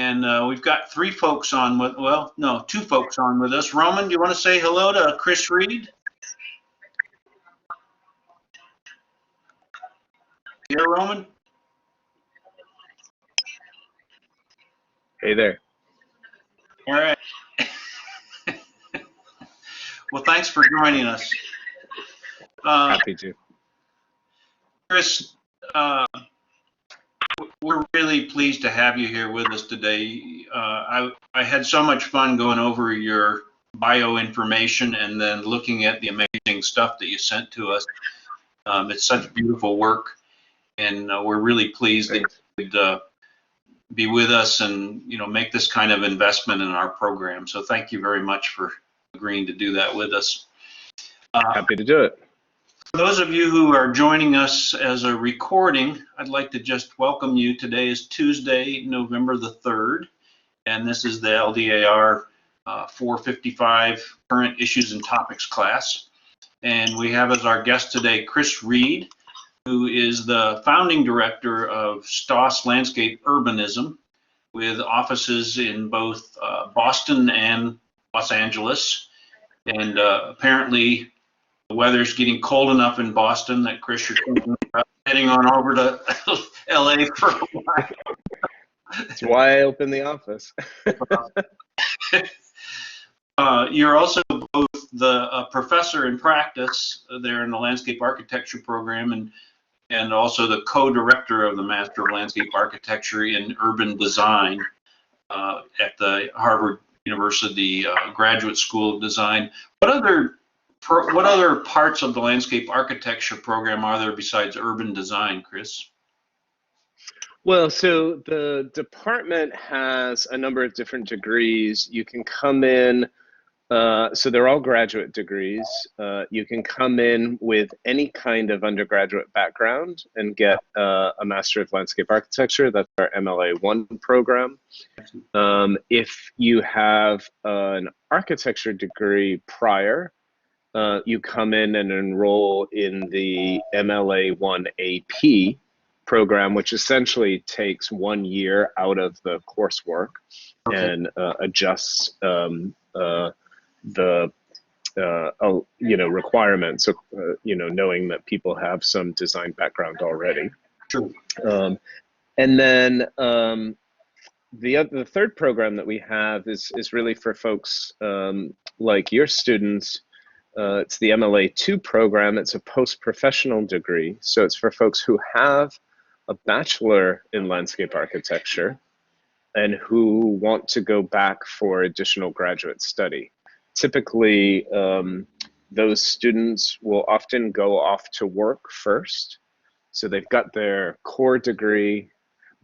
And we've got three folks on with, well, no, two folks on with us. Roman, do you want to say hello to Chris Reed? Here, Roman? Hey there. All right. Well, thanks for joining us. Happy to. Chris, we're really pleased to have you here with us today. I had so much fun going over your bio information and then looking at the amazing stuff that you sent to us. It's such beautiful work, and we're really pleased that you could be with us and make this kind of investment in our program. So thank you very much for agreeing to do that with us. Happy to do it. For those of you who are joining us as a recording, I'd like to just welcome you. Today is Tuesday, November the 3rd, and this is the LDAR 455 Current Issues and Topics class. And we have as our guest today Chris Reed, who is the founding director of Stoss Landscape Urbanism, with offices in both Boston and Los Angeles. And apparently the weather's getting cold enough in Boston that Chris, you're thinking about heading on over to LA for a while. That's why I opened the office. You're also both the professor in practice there in the landscape architecture program and also the co-director of the Master of Landscape Architecture in Urban Design at the Harvard University Graduate School of Design. What other parts of the landscape architecture program are there besides urban design, Chris? Well, so the department has a number of different degrees. You can come in, so they're all graduate degrees. You can come in with any kind of undergraduate background and get a Master of Landscape Architecture. That's our MLA 1 program. If you have an architecture degree prior, you come in and enroll in the MLA 1 AP program, which essentially takes 1 year out of the coursework and adjusts the requirements of knowing that people have some design background already. Sure. And then the third program that we have is really for folks like your students. It's the MLA 2 program. It's a post-professional degree. So it's for folks who have a bachelor in landscape architecture and who want to go back for additional graduate study. Typically, those students will often go off to work first. So they've got their core degree,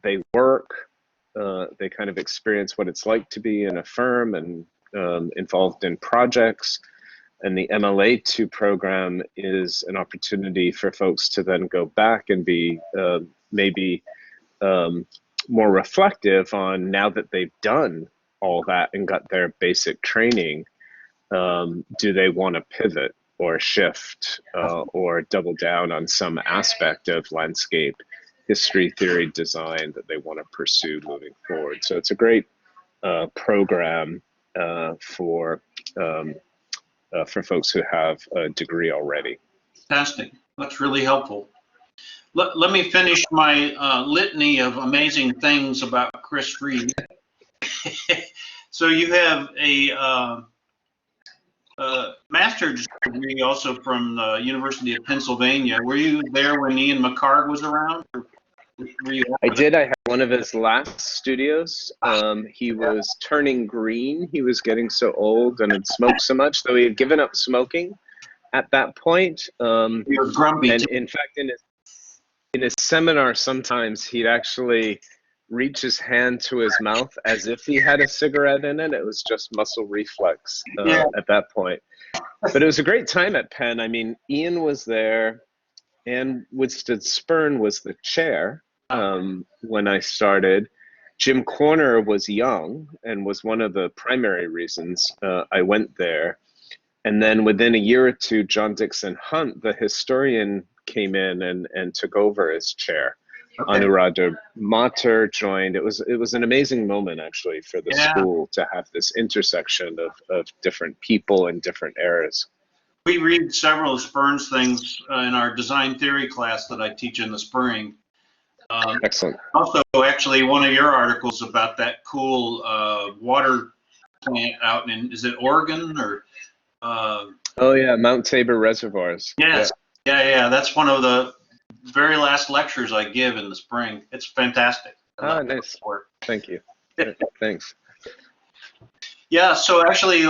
they work, they kind of experience what it's like to be in a firm and involved in projects. And the MLA 2 program is an opportunity for folks to then go back and be maybe more reflective on, now that they've done all that and got their basic training, do they want to pivot or shift or double down on some aspect of landscape history, theory, design that they want to pursue moving forward. So it's a great program for folks who have a degree already. Fantastic. That's really helpful. Let me finish my litany of amazing things about Chris Reed. So you have a master's degree also from the University of Pennsylvania. Were you there when Ian McHarg was around? I did. I had one of his last studios. He was turning green. He was getting so old and had smoked so much, though he had given up smoking at that point. He was grumpy. And in fact, in his seminar, sometimes he'd actually reach his hand to his mouth as if he had a cigarette in it. It was just muscle reflex at that point. But it was a great time at Penn. I mean, Ian was there. Ann Woodstead-Spurn was the chair when I started. Jim Corner was young and was one of the primary reasons I went there. And then within a year or two, John Dixon Hunt, the historian, came in and took over as chair. Okay. Anuradha Mater joined. It was an amazing moment actually for the Yeah. school to have this intersection of different people and different eras. We read several of Spurn's things in our design theory class that I teach in the spring. Excellent. Also, actually, one of your articles about that cool water plant out in, is it Oregon or? Uh, Oh yeah, Mount Tabor reservoirs. Yeah. yes, yeah. That's one of the very last lectures I give in the spring. It's fantastic. I love Ah, nice. that work. Thank you. Thanks. Yeah, so actually,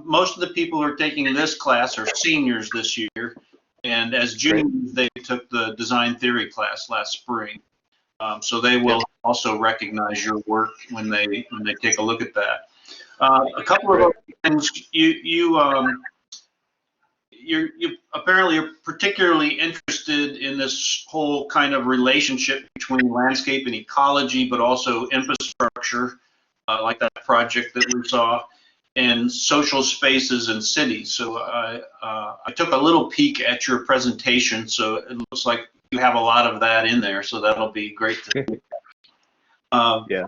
most of the people who are taking this class are seniors this year, and as Great. juniors, they took the design theory class last spring. So they Yeah. will also recognize your work when they take a look at that. A couple of Great. other things. You apparently are particularly interested in this whole kind of relationship between landscape and ecology, but also infrastructure, like that project that we saw, and social spaces and cities. So I took a little peek at your presentation, so it looks like you have a lot of that in there. So that'll be great to see. Yeah.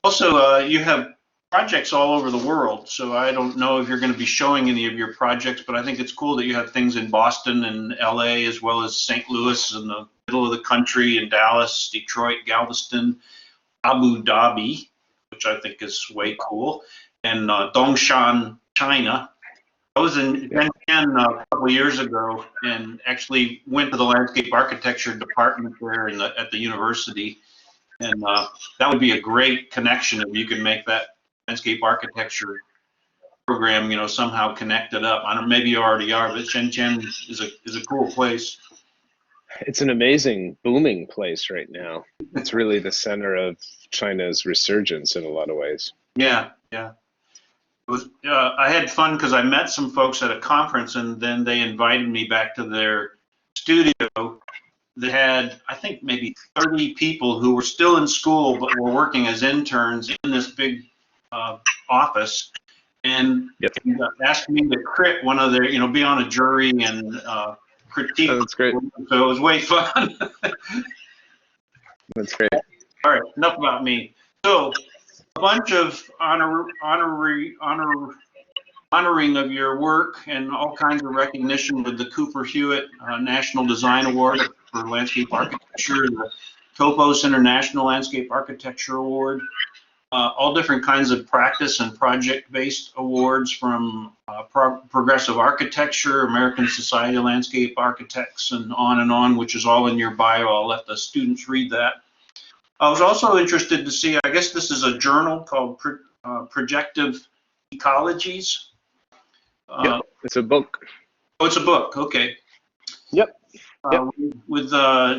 Also, you have projects all over the world, so I don't know if you're going to be showing any of your projects, but I think it's cool that you have things in Boston and LA, as well as St. Louis in the middle of the country, and Dallas, Detroit, Galveston, Abu Dhabi, which I think is way cool, and Dongshan, China. I was in Yeah. Shenzhen a couple of years ago and actually went to the landscape architecture department there at the university. And that would be a great connection if you can make that landscape architecture program, somehow connect it up. I don't, maybe you already are, but Shenzhen is a cool place. It's an amazing booming place right now. It's really the center of China's resurgence in a lot of ways. Yeah, yeah. It was. I had fun because I met some folks at a conference, and then they invited me back to their studio. They had, I think, maybe 30 people who were still in school but were working as interns in this big office, and Yep. asked me to crit one of their, be on a jury and critique. Oh, that's great. So it was way fun. That's great. All right, enough about me. So a bunch of honoring of your work and all kinds of recognition with the Cooper Hewitt National Design Award for Landscape Architecture, the Topos International Landscape Architecture Award, all different kinds of practice and project-based awards from Progressive Architecture, American Society of Landscape Architects, and on, which is all in your bio. I'll let the students read that. I was also interested to see, I guess this is a journal called Projective Ecologies. Yep. It's a book. Oh, it's a book. Okay. Yep. Yep. With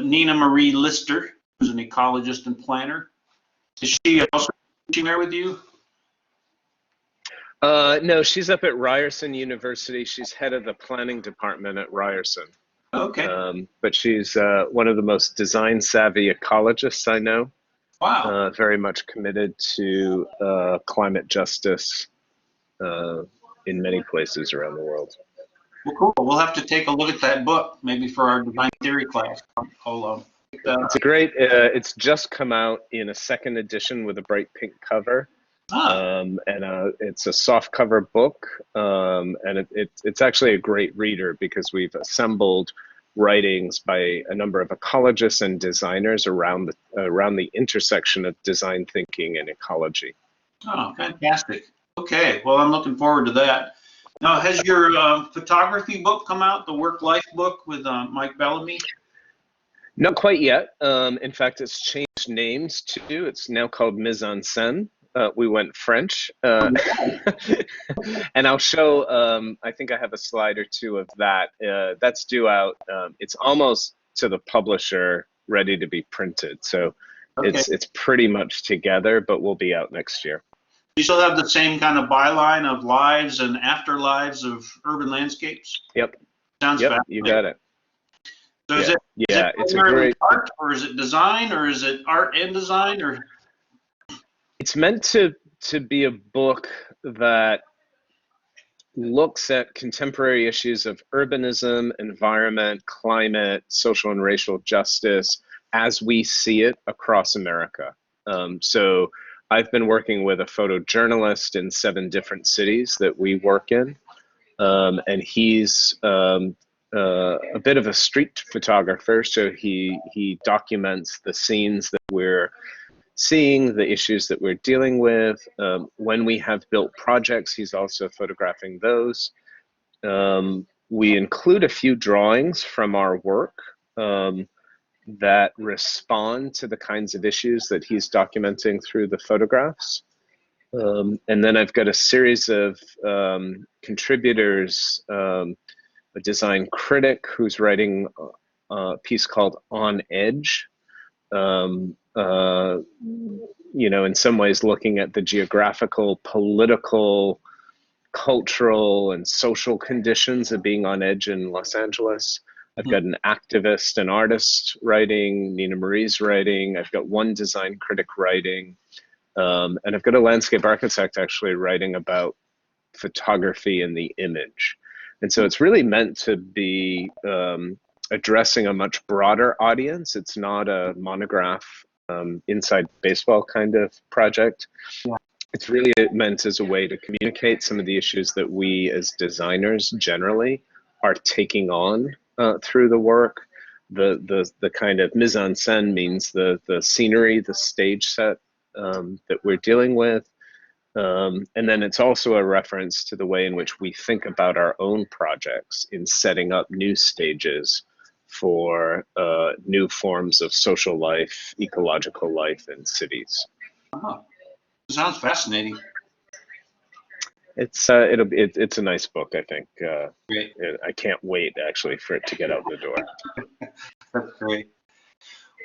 Nina Marie Lister, who's an ecologist and planner. Is she also teaching there with you? No, she's up at Ryerson University. She's head of the planning department at Ryerson. Okay. But she's one of the most design savvy ecologists I know. Wow. Very much committed to climate justice in many places around the world. Well, cool. We'll have to take a look at that book, maybe for our design theory class. I'll It's a great. It's just come out in a second edition with a bright pink cover, and it's a soft cover book, and it's actually a great reader because we've assembled writings by a number of ecologists and designers around the intersection of design thinking and ecology. Oh, fantastic. Okay. Well, I'm looking forward to that. Now, has your photography book come out, the Work-Life book with Mike Bellamy? Not quite yet. In fact, it's changed names too. It's now called Mise en Scène. We went French. And I'll show, I think I have a slide or two of that. That's due out. It's almost to the publisher, ready to be printed. So Okay. it's pretty much together, but we'll be out next year. You still have the same kind of byline of lives and afterlives of urban landscapes? Yep. Sounds Yep, fascinating. you got it. So Yeah, it's a great. art, or is it design, or is it art and design, or? It's meant to be a book that looks at contemporary issues of urbanism, environment, climate, social and racial justice as we see it across America. So I've been working with a photojournalist in 7 different cities that we work in, and he's a bit of a street photographer. So he documents the scenes that we're seeing, the issues that we're dealing with. When we have built projects, he's also photographing those. We include a few drawings from our work that respond to the kinds of issues that he's documenting through the photographs. And then I've got a series of contributors, a design critic who's writing a piece called On Edge, in some ways looking at the geographical, political, cultural, and social conditions of being on edge in Los Angeles. I've got an activist, an artist writing, Nina Marie's writing. I've got one design critic writing. And I've got a landscape architect actually writing about photography and the image. And so it's really meant to be addressing a much broader audience. It's not a monograph, inside baseball kind of project. Yeah. It's really meant as a way to communicate some of the issues that we as designers generally are taking on through the work. The kind of mise en scène means the scenery, the stage set that we're dealing with. And then it's also a reference to the way in which we think about our own projects in setting up new stages for new forms of social life, ecological life in cities. Oh, sounds fascinating. It's it's a nice book, I think. Great. I can't wait actually for it to get out the door. That's great.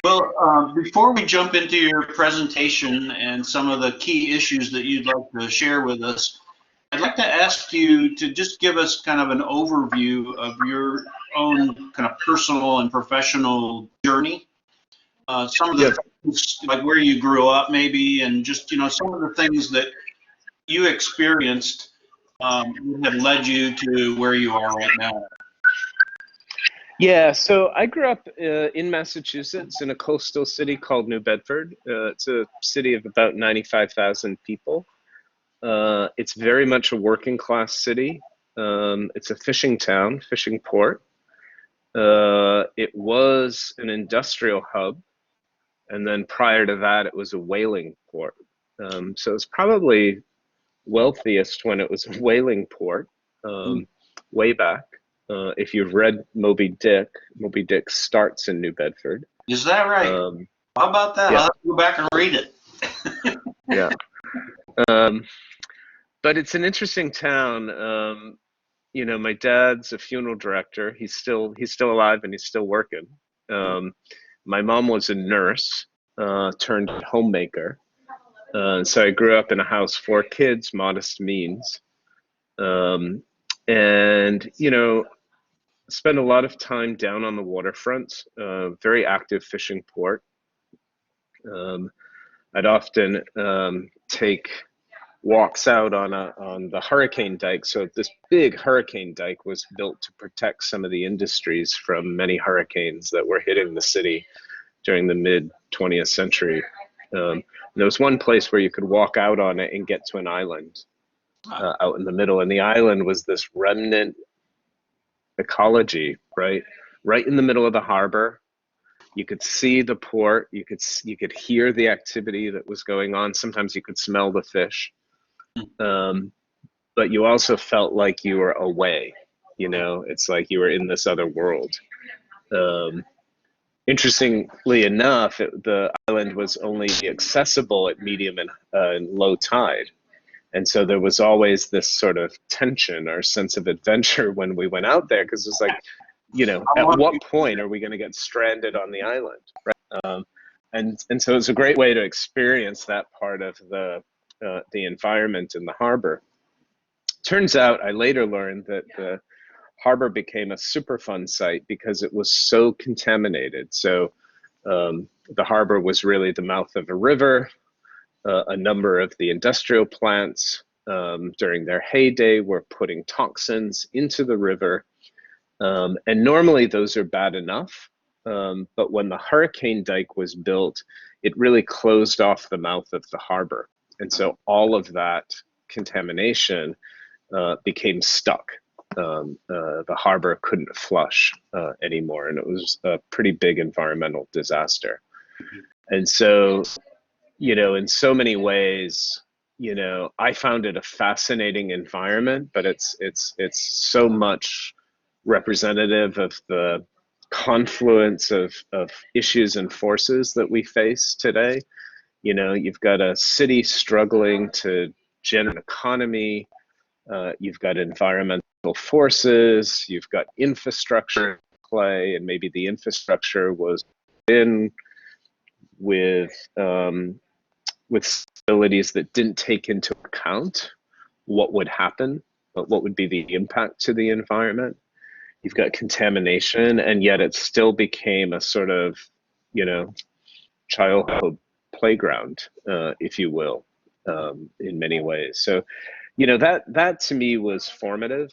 Well, before we jump into your presentation and some of the key issues that you'd like to share with us, I'd like to ask you to just give us kind of an overview of your own kind of personal and professional journey. Some of the things, like where you grew up maybe, and just, some of the things that you experienced have led you to where you are right now. Yeah, so I grew up in Massachusetts in a coastal city called New Bedford. It's a city of about 95,000 people. It's very much a working class city. It's a fishing town, fishing port. It was an industrial hub. And then prior to that, it was a whaling port. So it's probably wealthiest when it was a whaling port, way back. If you've read Moby Dick starts in New Bedford. Is that right? How about that? Yeah. I'll have to go back and read it. Yeah. But it's an interesting town. My dad's a funeral director. He's still alive and he's still working. My mom was a nurse turned homemaker. So I grew up in a house, 4 kids, modest means. And, spent a lot of time down on the waterfront, very active fishing port. I'd often take walks out on the hurricane dike. So this big hurricane dike was built to protect some of the industries from many hurricanes that were hitting the city during the mid 20th century. There was one place where you could walk out on it and get to an island out in the middle, and the island was this remnant ecology, right in the middle of the harbor. You could see the port, you could hear the activity that was going on. Sometimes you could smell the fish, but you also felt like you were away. It's like you were in this other world. Interestingly enough, the island was only accessible at medium and low tide. And so there was always this sort of tension or sense of adventure when we went out there, because it's like, at what point are we going to get stranded on the island, right? And so it's a great way to experience that part of the environment in the harbor. Turns out, I later learned that the harbor became a Superfund site because it was so contaminated. So the harbor was really the mouth of a river. A number of the industrial plants during their heyday were putting toxins into the river. And normally those are bad enough, But when the hurricane dike was built, it really closed off the mouth of the harbor. And so all of that contamination became stuck. The harbor couldn't flush anymore, and it was a pretty big environmental disaster. And so, in so many ways, I found it a fascinating environment, but it's so much representative of the confluence of issues and forces that we face today. You've got a city struggling to generate an economy. You've got environmental forces. You've got infrastructure in play, and maybe the infrastructure was in with abilities that didn't take into account what would happen, but what would be the impact to the environment. You've got contamination, and yet it still became a sort of, childhood playground, if you will, in many ways. So, that to me was formative,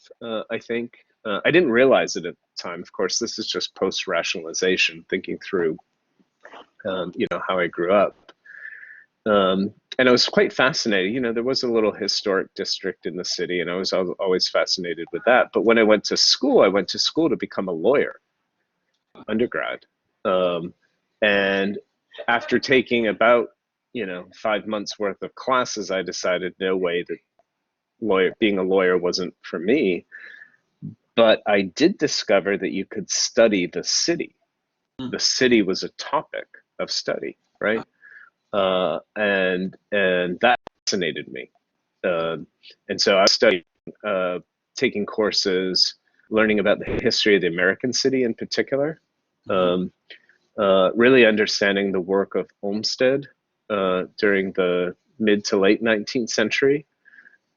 I think. I didn't realize it at the time. Of course, this is just post-rationalization, thinking through, how I grew up. And it was quite fascinating. There was a little historic district in the city, and I was always fascinated with that. But when I went to school to become a lawyer, undergrad. And after taking about, 5 months worth of classes, I decided no way that being a lawyer wasn't for me. But I did discover that you could study the city. The city was a topic of study, right? And that fascinated me. And so I studied, taking courses, learning about the history of the American city in particular, really understanding the work of Olmsted during the mid to late 19th century,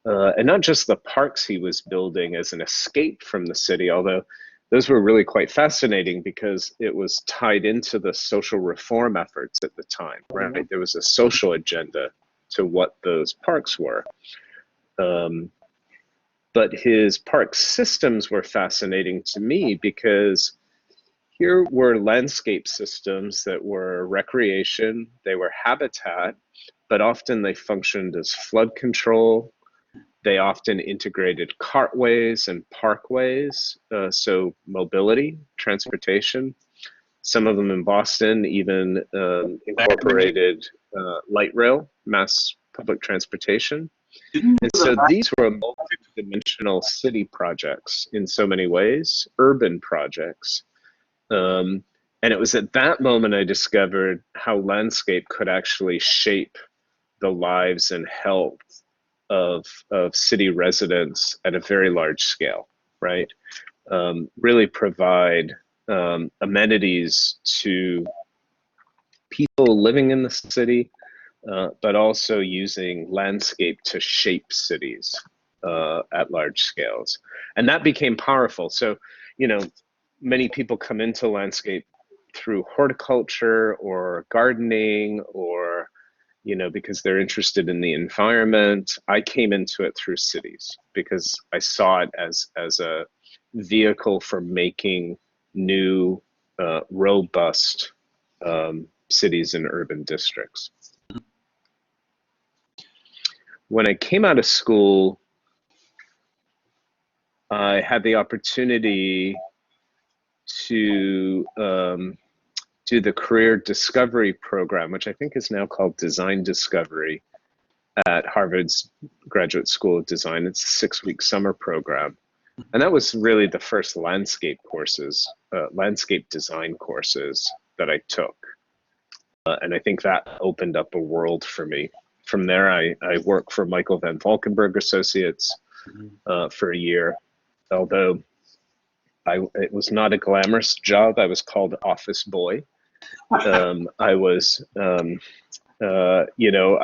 and not just the parks he was building as an escape from the city, although those were really quite fascinating because it was tied into the social reform efforts at the time, right? There was a social agenda to what those parks were. But his park systems were fascinating to me because here were landscape systems that were recreation, they were habitat, but often they functioned as flood control. They often integrated cartways and parkways, so mobility, transportation. Some of them in Boston even incorporated light rail, mass public transportation. And so these were multi-dimensional city projects in so many ways, urban projects. And it was at that moment I discovered how landscape could actually shape the lives and health of city residents at a very large scale, right? Really provide amenities to people living in the city, but also using landscape to shape cities at large scales. And that became powerful. So, many people come into landscape through horticulture or gardening or because they're interested in the environment. I came into it through cities because I saw it as a vehicle for making new, robust cities and urban districts. When I came out of school, I had the opportunity to do the Career Discovery Program, which I think is now called Design Discovery at Harvard's Graduate School of Design. It's a 6-week summer program. And that was really the first landscape design courses that I took. And I think that opened up a world for me. From there, I worked for Michael Van Valkenburg Associates for a year, although it was not a glamorous job. I was called office boy. I was, I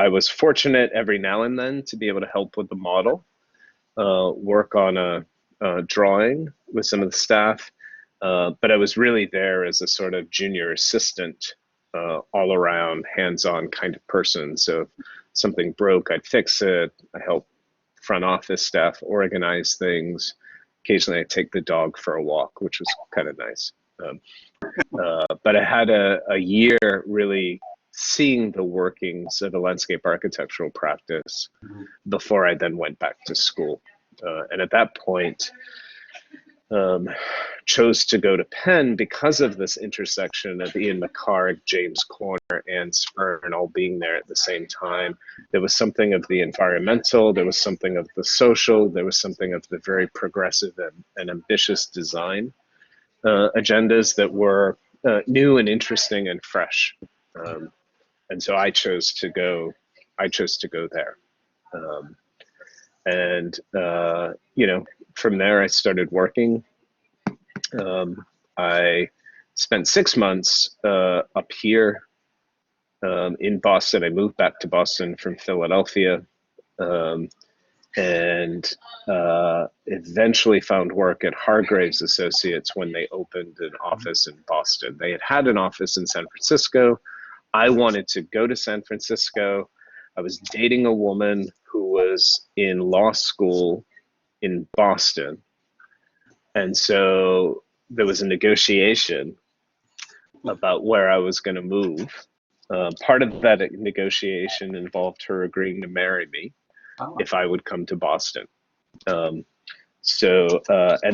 was fortunate every now and then to be able to help with the model, work on a drawing with some of the staff, but I was really there as a sort of junior assistant, all around hands-on kind of person. So if something broke, I'd fix it. I helped front office staff organize things. Occasionally I'd take the dog for a walk, which was kind of nice. But I had a year really seeing the workings of a landscape architectural practice before I then went back to school. And at that point, chose to go to Penn because of this intersection of Ian McHarg, James Corner, and Spurn all being there at the same time. There was something of the environmental, there was something of the social, there was something of the very progressive and ambitious design agendas that were new and interesting and fresh. And so I chose to go there. From there I started working. I spent 6 months up here in Boston. I moved back to Boston from Philadelphia, and eventually found work at Hargraves Associates when they opened an office in Boston. They had an office in San Francisco. I wanted to go to San Francisco. I was dating a woman who was in law school in Boston. And so there was a negotiation about where I was going to move. Part of that negotiation involved her agreeing to marry me if I would come to Boston. And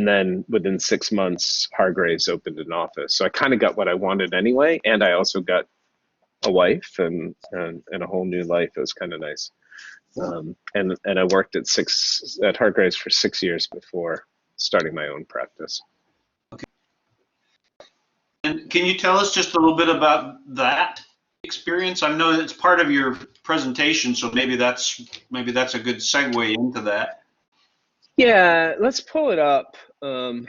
then within 6 months, Hargraves opened an office. So I kind of got what I wanted anyway. And I also got a wife and a whole new life. It was kind of nice. And I worked at Hargraves for 6 years before starting my own practice. Okay. And can you tell us just a little bit about that experience? I know it's part of your presentation, so maybe that's a good segue into that. Yeah, let's pull it up, and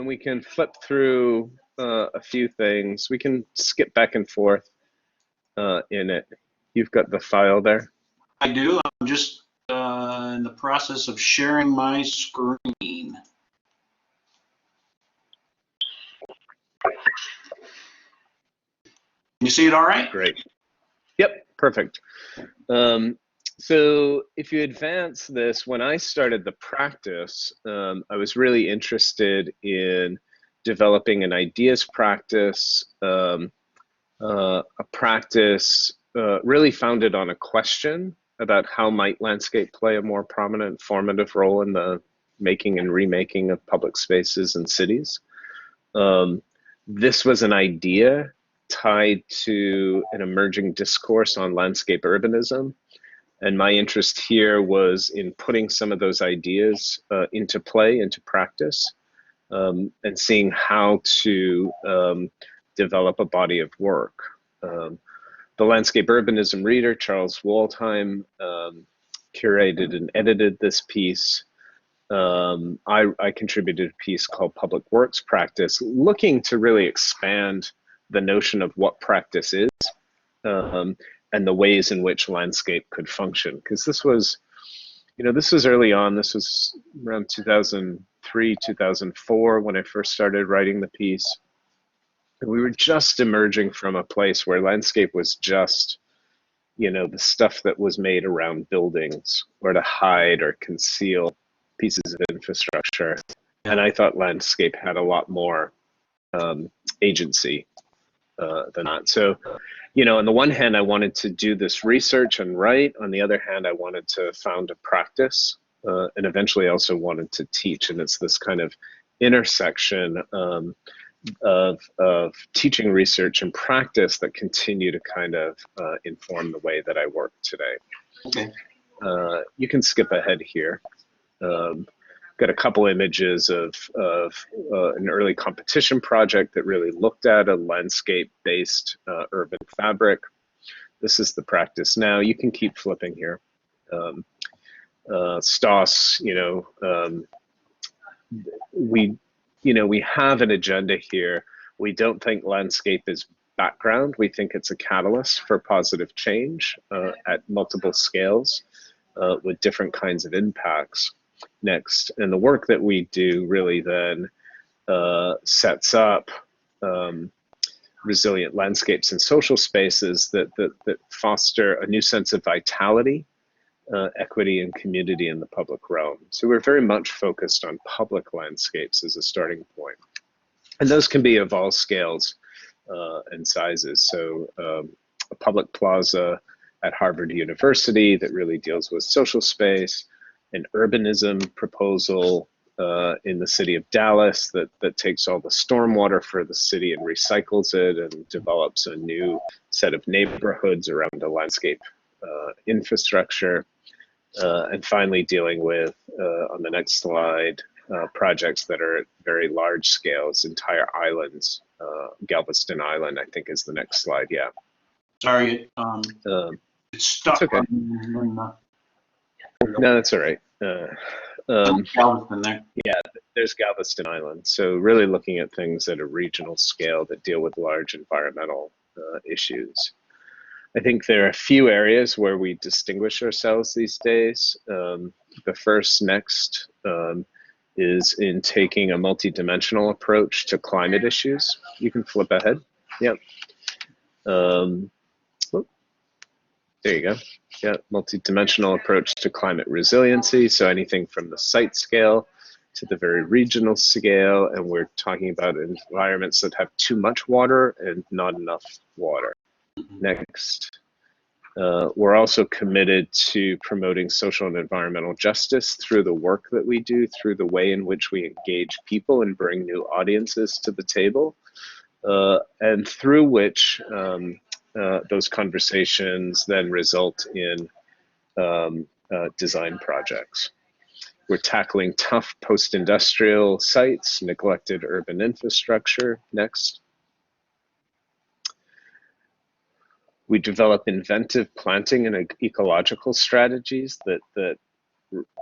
we can flip through a few things. We can skip back and forth in it. You've got the file there? I do. I'm just in the process of sharing my screen. Can you see it all right? Great. Yep, perfect. So if you advance this, when I started the practice, I was really interested in developing an ideas practice, a practice really founded on a question about how might landscape play a more prominent formative role in the making and remaking of public spaces and cities. This was an idea tied to an emerging discourse on landscape urbanism. And my interest here was in putting some of those ideas into play, into practice, and seeing how to develop a body of work. The landscape urbanism reader, Charles Waldheim, curated and edited this piece. I contributed a piece called Public Works Practice, looking to really expand the notion of what practice is and the ways in which landscape could function. Because this was early on. This was around 2003, 2004 when I first started writing the piece. And we were just emerging from a place where landscape was just, the stuff that was made around buildings or to hide or conceal pieces of infrastructure. And I thought landscape had a lot more agency than that. So, on the one hand, I wanted to do this research and write. On the other hand, I wanted to found a practice, and eventually also wanted to teach. And it's this kind of intersection of teaching, research, and practice that continue to kind of inform the way that I work today. Okay. You can skip ahead here. Got a couple images of an early competition project that really looked at a landscape-based urban fabric. This is the practice now. You can keep flipping here. Stoss, we have an agenda here. We don't think landscape is background. We think it's a catalyst for positive change at multiple scales with different kinds of impacts. Next, and the work that we do really then sets up resilient landscapes and social spaces that foster a new sense of vitality, equity, and community in the public realm. So we're very much focused on public landscapes as a starting point. And those can be of all scales and sizes. So a public plaza at Harvard University that really deals with social space, an urbanism proposal in the city of Dallas that takes all the stormwater for the city and recycles it and develops a new set of neighborhoods around a landscape infrastructure. And finally dealing with, on the next slide, projects that are at very large scales, entire islands. Galveston Island, I think, is the next slide. Yeah. Sorry, it's stuck. It's okay. No, that's all right. Galveston there. Yeah, there's Galveston Island. So really looking at things at a regional scale that deal with large environmental issues. I think there are a few areas where we distinguish ourselves these days. The first next is in taking a multidimensional approach to climate issues. You can flip ahead. Yep. There you go. Yeah, multidimensional approach to climate resiliency. So anything from the site scale to the very regional scale, and we're talking about environments that have too much water and not enough water. Next. We're also committed to promoting social and environmental justice through the work that we do, through the way in which we engage people and bring new audiences to the table, and through which those conversations then result in design projects. We're tackling tough post-industrial sites, neglected urban infrastructure. Next. We develop inventive planting and ecological strategies that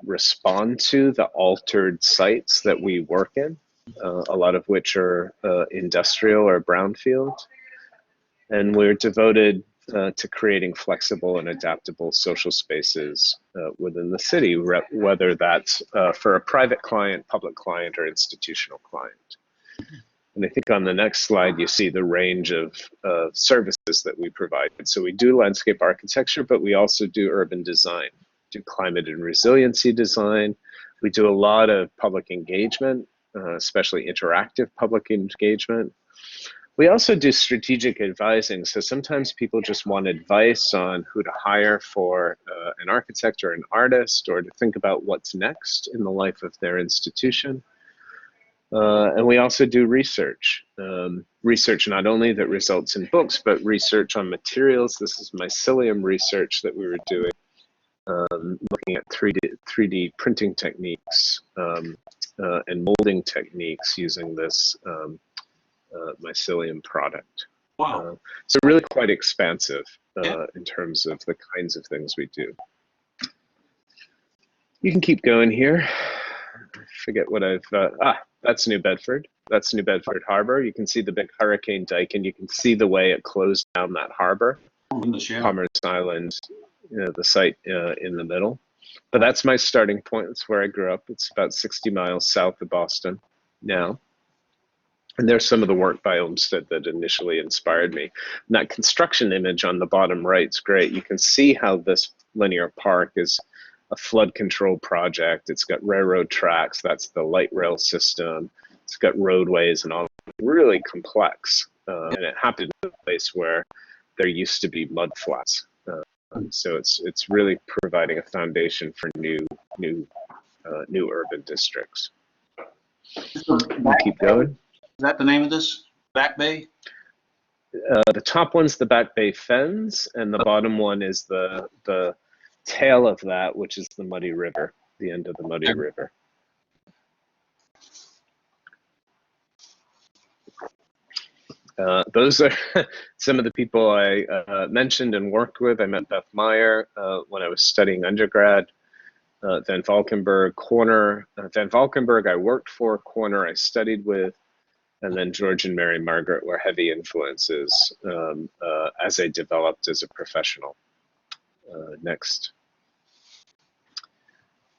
respond to the altered sites that we work in, a lot of which are industrial or brownfield. And we're devoted to creating flexible and adaptable social spaces within the city, whether that's for a private client, public client, or institutional client. And I think on the next slide, you see the range of services that we provide. So we do landscape architecture, but we also do urban design, do climate and resiliency design. We do a lot of public engagement, especially interactive public engagement. We also do strategic advising. So sometimes people just want advice on who to hire for an architect or an artist, or to think about what's next in the life of their institution. And we also do research. Research not only that results in books, but research on materials. This is mycelium research that we were doing, looking at 3D printing techniques and molding techniques using this mycelium product. Wow. So really quite expansive Yeah. in terms of the kinds of things we do. You can keep going here. Forget what I've, that's New Bedford. That's New Bedford Harbor. You can see the big hurricane dike, and you can see the way it closed down that harbor. Commerce Island, the site in the middle. But that's my starting point. That's where I grew up. It's about 60 miles south of Boston now. And there's some of the work by Olmsted that initially inspired me. And that construction image on the bottom right is great. You can see how this linear park is a flood control project. It's got railroad tracks. That's the light rail system. It's got roadways and all, really complex. And it happened in a place where there used to be mud flats. So it's really providing a foundation for new urban districts. We'll keep going. Is that the name of this? Back Bay? The top one's the Back Bay Fens, and the bottom one is the tail of that, which is the Muddy River, the end of the Muddy River. Those are some of the people I mentioned and worked with. I met Beth Meyer when I was studying undergrad. Van Valkenburg, Corner. Van Valkenburg I worked for, Corner I studied with, and then George and Mary Margaret were heavy influences as I developed as a professional. Next.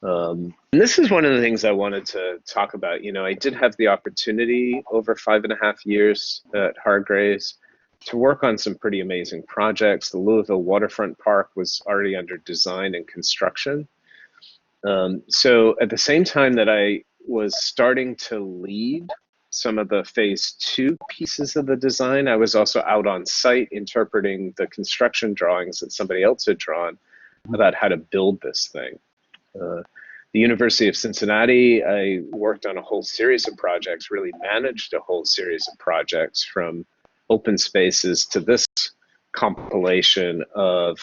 And this is one of the things I wanted to talk about. You know, I did have the opportunity over 5.5 years at Hargraves to work on some pretty amazing projects. The Louisville Waterfront Park was already under design and construction. So at the same time that I was starting to lead some of the phase 2 pieces of the design. I was also out on site interpreting the construction drawings that somebody else had drawn about how to build this thing. The University of Cincinnati, I worked on a whole series of projects, really managed a whole series of projects, from open spaces to this compilation of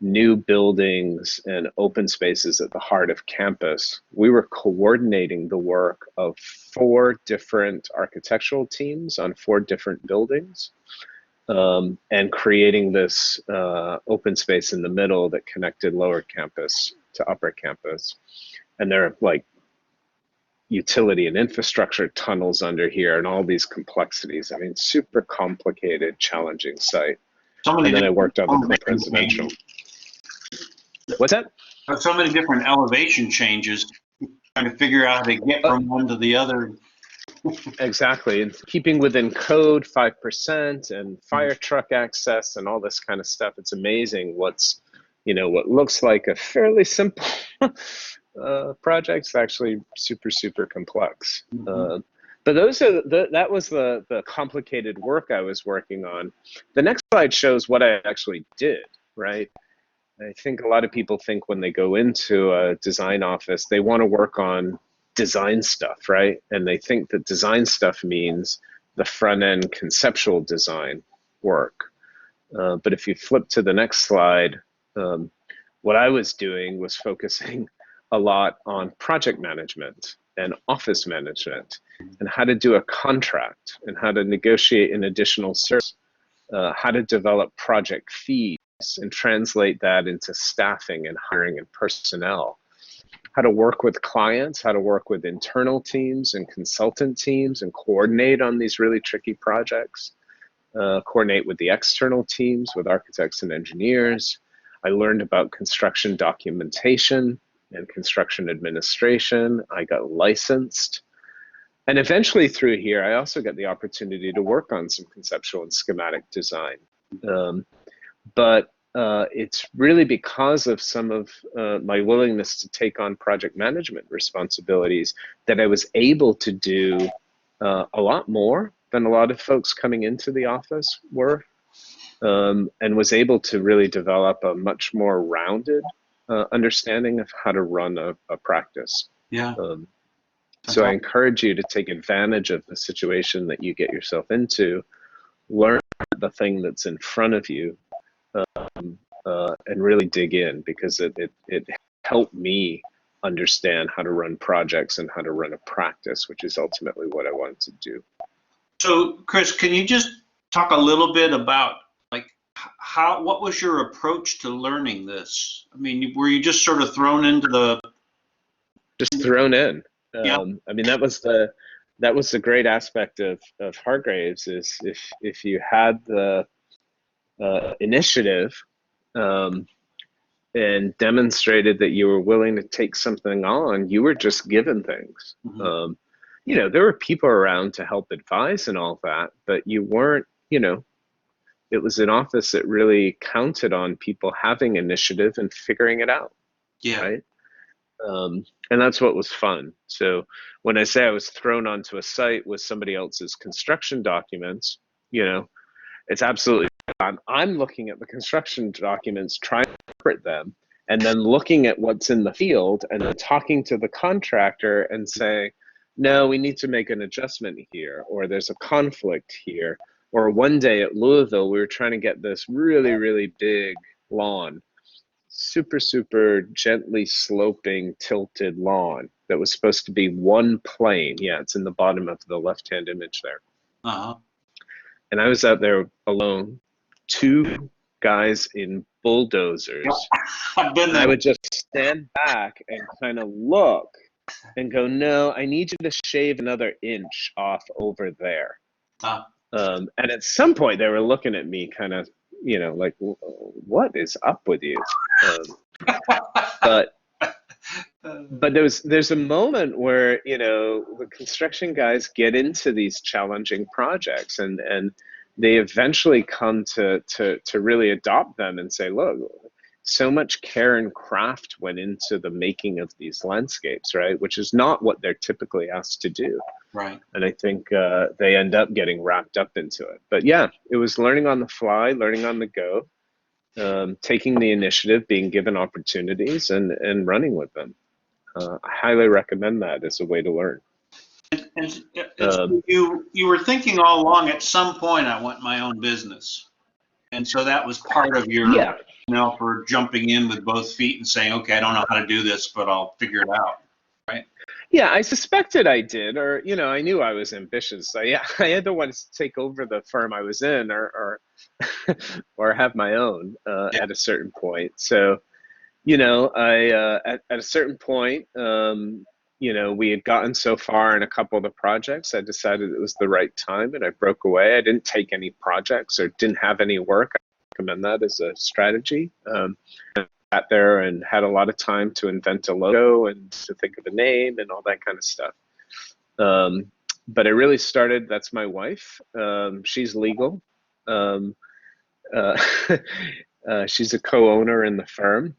new buildings and open spaces at the heart of campus. We were coordinating the work of 4 different architectural teams on 4 different buildings, and creating this open space in the middle that connected lower campus to upper campus. And there are like utility and infrastructure tunnels under here and all these complexities. I mean, super complicated, challenging site. And then I worked on the presidential. What's that? So many different elevation changes, trying to figure out how to get from one to the other. Exactly, and keeping within code 5% and fire truck access and all this kind of stuff. It's amazing what's, what looks like a fairly simple project's actually super, super complex. But those are that was the complicated work I was working on. The next slide shows what I actually did, right? I think a lot of people think when they go into a design office, they want to work on design stuff, right? And they think that design stuff means the front end conceptual design work. But if you flip to the next slide, what I was doing was focusing a lot on project management and office management and how to do a contract and how to negotiate an additional service, how to develop project fees and translate that into staffing and hiring and personnel, how to work with clients, how to work with internal teams and consultant teams and coordinate on these really tricky projects, coordinate with the external teams, with architects and engineers. I learned about construction documentation and construction administration. I got licensed. And eventually through here, I also got the opportunity to work on some conceptual and schematic design. But it's really because of some of my willingness to take on project management responsibilities that I was able to do a lot more than a lot of folks coming into the office were, and was able to really develop a much more rounded understanding of how to run a practice. Yeah. So I encourage you to take advantage of the situation that you get yourself into, learn the thing that's in front of you, and really dig in, because it helped me understand how to run projects and how to run a practice, which is ultimately what I wanted to do. So Chris, can you just talk a little bit about what was your approach to learning this? I mean, were you just sort of thrown into the? Just thrown in. Yeah. I mean, that was the great aspect of Hargraves, is if you had the initiative and demonstrated that you were willing to take something on, you were just given things. There were people around to help advise and all that, but you weren't, it was an office that really counted on people having initiative and figuring it out. Yeah. Right. And that's what was fun. So when I say I was thrown onto a site with somebody else's construction documents, it's absolutely fun. I'm looking at the construction documents, trying to interpret them, and then looking at what's in the field and then talking to the contractor and saying, no, we need to make an adjustment here, or there's a conflict here. Or one day at Louisville, we were trying to get this really, really big lawn, super, super gently sloping, tilted lawn that was supposed to be one plane. Yeah, it's in the bottom of the left-hand image there. And I was out there alone, 2 guys in bulldozers. I've been there. And I would just stand back and kind of look and go, no, I need you to shave another inch off over there. And at some point they were looking at me kind of, like, what is up with you? But there's a moment where, the construction guys get into these challenging projects and they eventually come to really adopt them and say, look, so much care and craft went into the making of these landscapes, right? Which is not what they're typically asked to do. Right. And I think they end up getting wrapped up into it. But yeah, it was learning on the fly, learning on the go, taking the initiative, being given opportunities, and running with them. I highly recommend that as a way to learn. And you were thinking all along, at some point I want my own business, and so that was part of your Yeah. for jumping in with both feet and saying, okay, I don't know how to do this, but I'll figure it out, right? Yeah, I suspected I did, or I knew I was ambitious. So yeah, I had to want to take over the firm I was in, or or have my own Yeah. at a certain point. So I at a certain point, we had gotten so far in a couple of the projects, I decided it was the right time, and I broke away. I didn't take any projects or didn't have any work. I recommend that as a strategy. Sat there and had a lot of time to invent a logo and to think of a name and all that kind of stuff. But I really started, that's my wife. She's legal. Uh, she's a co-owner in the firm.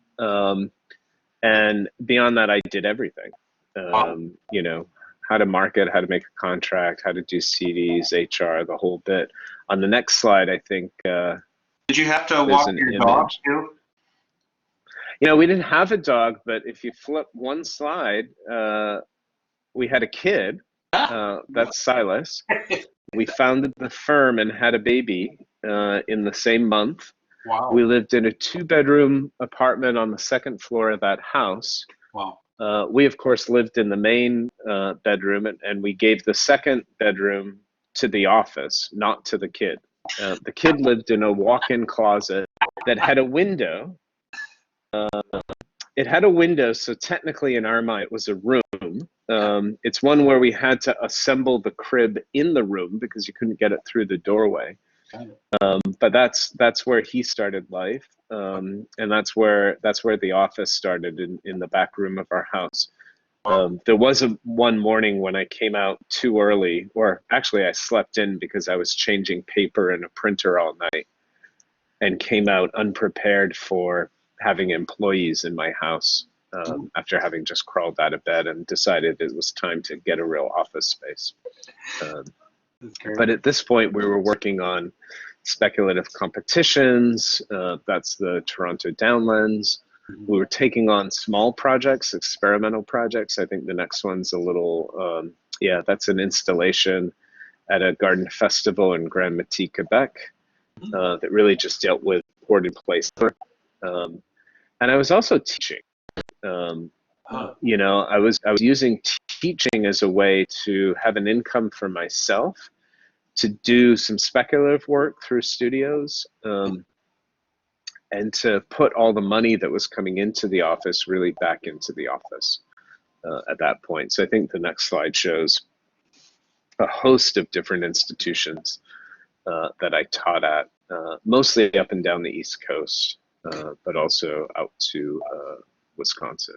And beyond that, I did everything. How to market, how to make a contract, how to do CDs, HR, the whole bit. On the next slide, I think. Did you have to walk your dog too? We didn't have a dog, but if you flip one slide, we had a kid. That's Silas. We founded the firm and had a baby in the same month. Wow. We lived in a 2-bedroom apartment on the second floor of that house. Wow. We, of course, lived in the main bedroom, and we gave the second bedroom to the office, not to the kid. The kid lived in a walk-in closet that had a window. It had a window, so technically in our mind it was a room. It's one where we had to assemble the crib in the room because you couldn't get it through the doorway. But that's where he started life, and that's where the office started in the back room of our house. There was one morning when I came out too early, or actually I slept in because I was changing paper in a printer all night, and came out unprepared for having employees in my house after having just crawled out of bed and decided it was time to get a real office space. But at this point, we were working on speculative competitions. That's the Toronto Downlands. We were taking on small projects, experimental projects. I think the next one's a little, that's an installation at a garden festival in Grand Marais, Quebec, that really just dealt with poured in place. And I was also teaching. I was using teaching as a way to have an income for myself, to do some speculative work through studios, and to put all the money that was coming into the office really back into the office at that point. So I think the next slide shows a host of different institutions that I taught at, mostly up and down the East Coast, but also out to Wisconsin.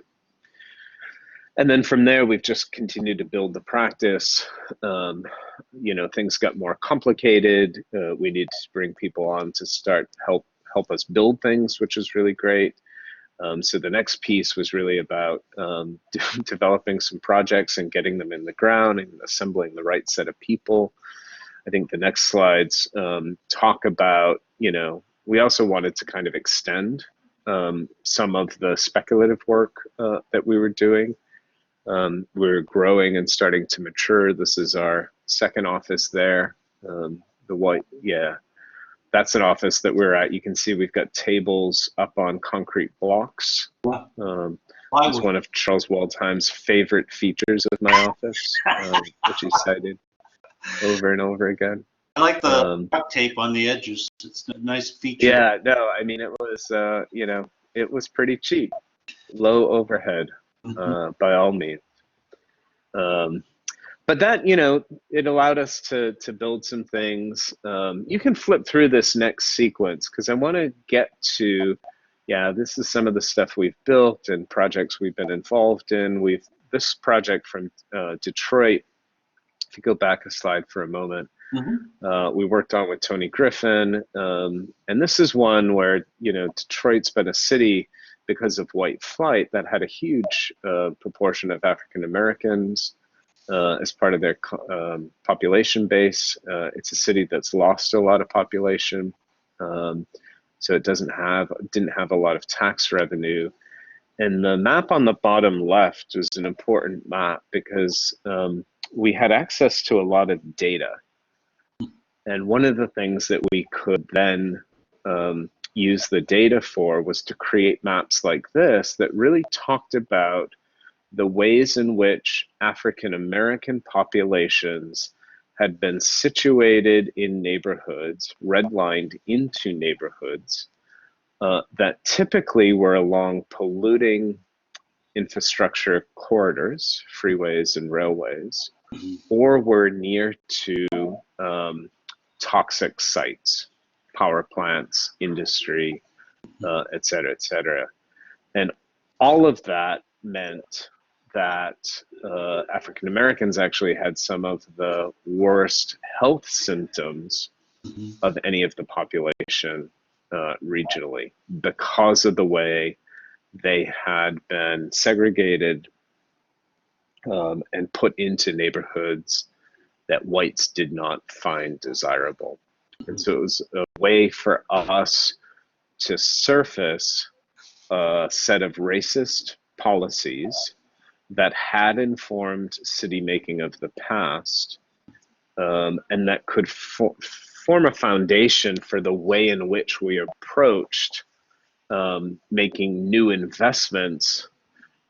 And then from there, we've just continued to build the practice. Things got more complicated. We needed to bring people on to start help us build things, which is really great. So the next piece was really about developing some projects and getting them in the ground and assembling the right set of people. I think the next slides talk about, we also wanted to kind of extend some of the speculative work that we were doing. We're growing and starting to mature. This is our second office there. That's an office that we're at. You can see we've got tables up on concrete blocks. It's one of Charles Waldheim's favorite features of my office, which he cited over and over again. I like the duct tape on the edges. It's a nice feature. Yeah, no, I mean, it was, it was pretty cheap. Low overhead, by all means. But that, it allowed us to build some things. You can flip through this next sequence because I want to get to, this is some of the stuff we've built and projects we've been involved in. This project from Detroit, if you go back a slide for a moment, Mhm. We worked on with Tony Griffin, and this is one where, you know, Detroit's been a city because of white flight that had a huge proportion of African Americans as part of their population base. It's a city that's lost a lot of population, so it didn't have a lot of tax revenue. And the map on the bottom left was an important map because we had access to a lot of data. And one of the things that we could then use the data for was to create maps like this that really talked about the ways in which African American populations had been situated in neighborhoods, redlined into neighborhoods that typically were along polluting infrastructure corridors, freeways and railways, or were near to toxic sites, power plants, industry, et cetera, et cetera. And all of that meant that African Americans actually had some of the worst health symptoms of any of the population regionally because of the way they had been segregated and put into neighborhoods that whites did not find desirable. And so it was a way for us to surface a set of racist policies that had informed city making of the past, and that could form a foundation for the way in which we approached making new investments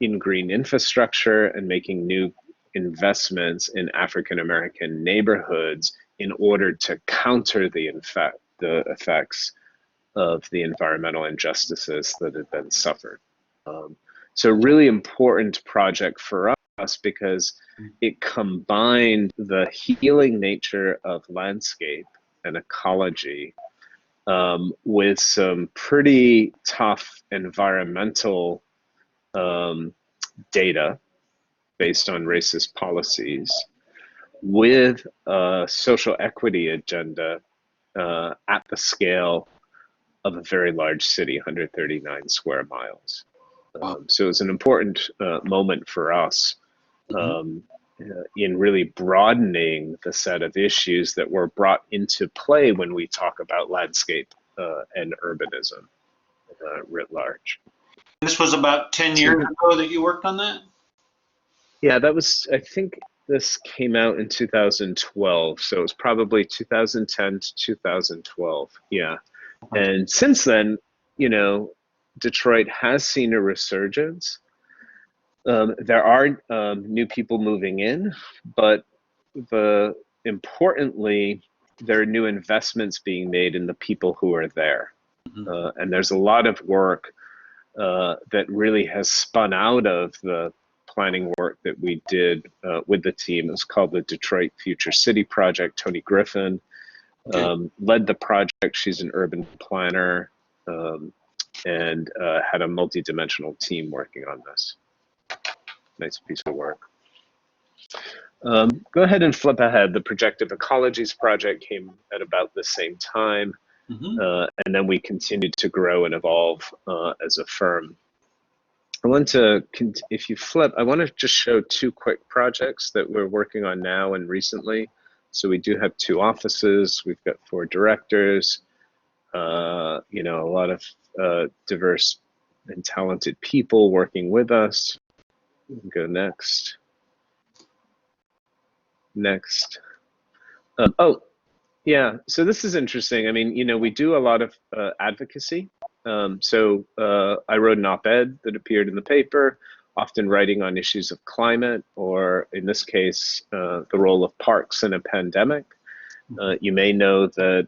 in green infrastructure and making new investments in African American neighborhoods in order to counter the effects of the environmental injustices that had been suffered. So a really important project for us because it combined the healing nature of landscape and ecology with some pretty tough environmental data based on racist policies with a social equity agenda at the scale of a very large city, 139 square miles. So it was an important moment for us in really broadening the set of issues that were brought into play when we talk about landscape and urbanism writ large. This was about 10 years ago that you worked on that? Yeah, that was, I think this came out in 2012, so it was probably 2010 to 2012. Yeah. And since then, you know, Detroit has seen a resurgence. There are new people moving in, but importantly, there are new investments being made in the people who are there. And there's a lot of work that really has spun out of the planning work that we did with the team. It's called the Detroit Future City Project. Tony Griffin led the project. She's an urban planner and had a multi-dimensional team working on this. Nice piece of work. Go ahead and flip ahead. The Projective Ecologies project came at about the same time. And then we continued to grow and evolve as a firm. I want to, if you flip, I want to just show two quick projects that we're working on now and recently. So we do have 2 offices. We've got 4 directors, you know, a lot of diverse and talented people working with us. Go next. Next. Oh, yeah. So this is interesting. I mean, you know, we do a lot of advocacy. So I wrote an op-ed that appeared in the paper, often writing on issues of climate, or in this case, the role of parks in a pandemic. You may know that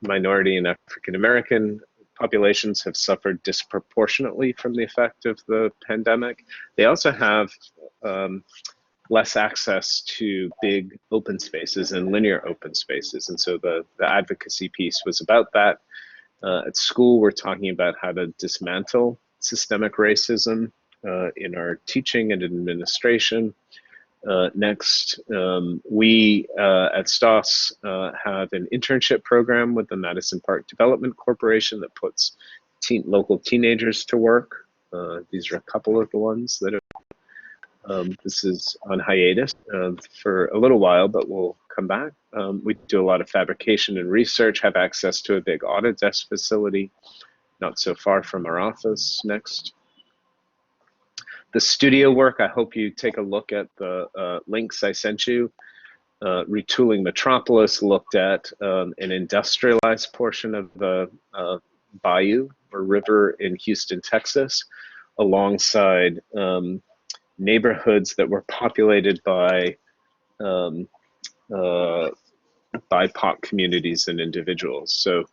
minority and African American populations have suffered disproportionately from the effect of the pandemic. They also have less access to big open spaces and linear open spaces. And so the advocacy piece was about that. At school, we're talking about how to dismantle systemic racism in our teaching and administration. Next, we at STOS have an internship program with the Madison Park Development Corporation that puts local teenagers to work. These are a couple of the ones that are, this is on hiatus for a little while, but we'll come back. We do a lot of fabrication and research, have access to a big Autodesk facility, not so far from our office. Next. The studio work, I hope you take a look at the links I sent you. Retooling Metropolis looked at an industrialized portion of the bayou or river in Houston, Texas, alongside neighborhoods that were populated by BIPOC communities and individuals. So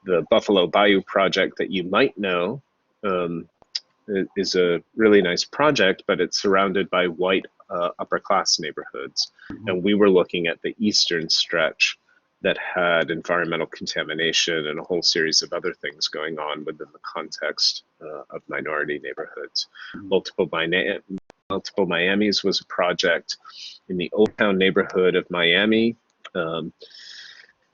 the Buffalo Bayou project that you might know is a really nice project, but it's surrounded by white upper class neighborhoods. And we were looking at the eastern stretch that had environmental contamination and a whole series of other things going on within the context of minority neighborhoods. Multiple Miamis was a project in the Old Town neighborhood of Miami.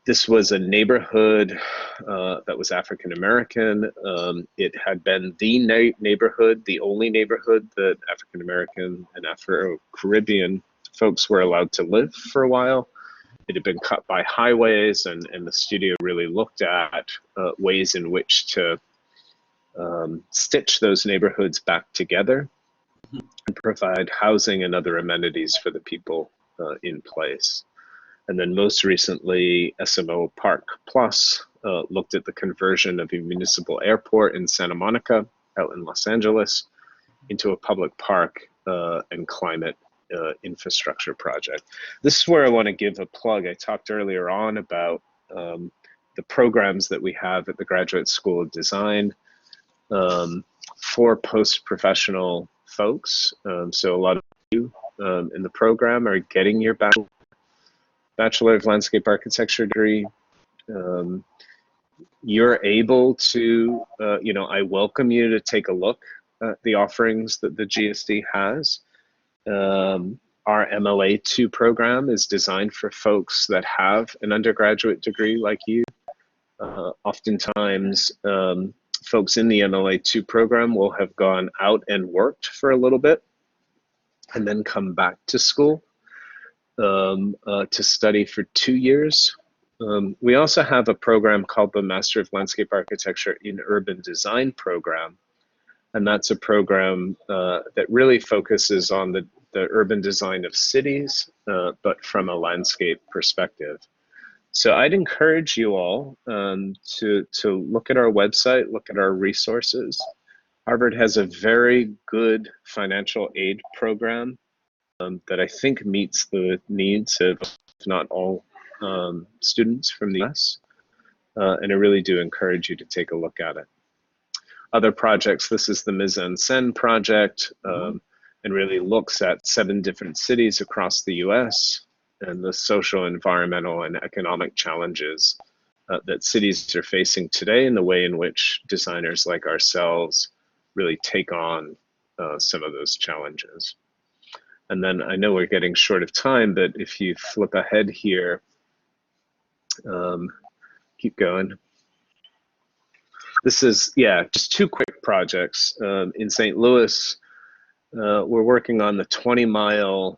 This was a neighborhood that was African American. It had been the neighborhood, the only neighborhood that African American and Afro-Caribbean folks were allowed to live for a while. It had been cut by highways, and the studio really looked at ways in which to stitch those neighborhoods back together and provide housing and other amenities for the people in place. And then most recently, SMO Park Plus looked at the conversion of a municipal airport in Santa Monica out in Los Angeles into a public park and climate infrastructure project. This is where I want to give a plug. I talked earlier on about the programs that we have at the Graduate School of Design for post-professional folks. So a lot of you in the program are getting your Bachelor of Landscape Architecture degree. You're able to, I welcome you to take a look at the offerings that the GSD has. Our MLA 2 program is designed for folks that have an undergraduate degree like you. Oftentimes, folks in the MLA 2 program will have gone out and worked for a little bit and then come back to school to study for 2 years. We also have a program called the Master of Landscape Architecture in Urban Design program. And that's a program that really focuses on the urban design of cities, but from a landscape perspective. So I'd encourage you all to look at our website, look at our resources. Harvard has a very good financial aid program that I think meets the needs of, if not all, students from the US. And I really do encourage you to take a look at it. Other projects, this is the Mise en Scène project, and really looks at 7 different cities across the US and the social, environmental, and economic challenges that cities are facing today, and the way in which designers like ourselves really take on some of those challenges. And then I know we're getting short of time, but if you flip ahead here, keep going. This is, just 2 quick projects. In St. Louis, we're working on the 20-mile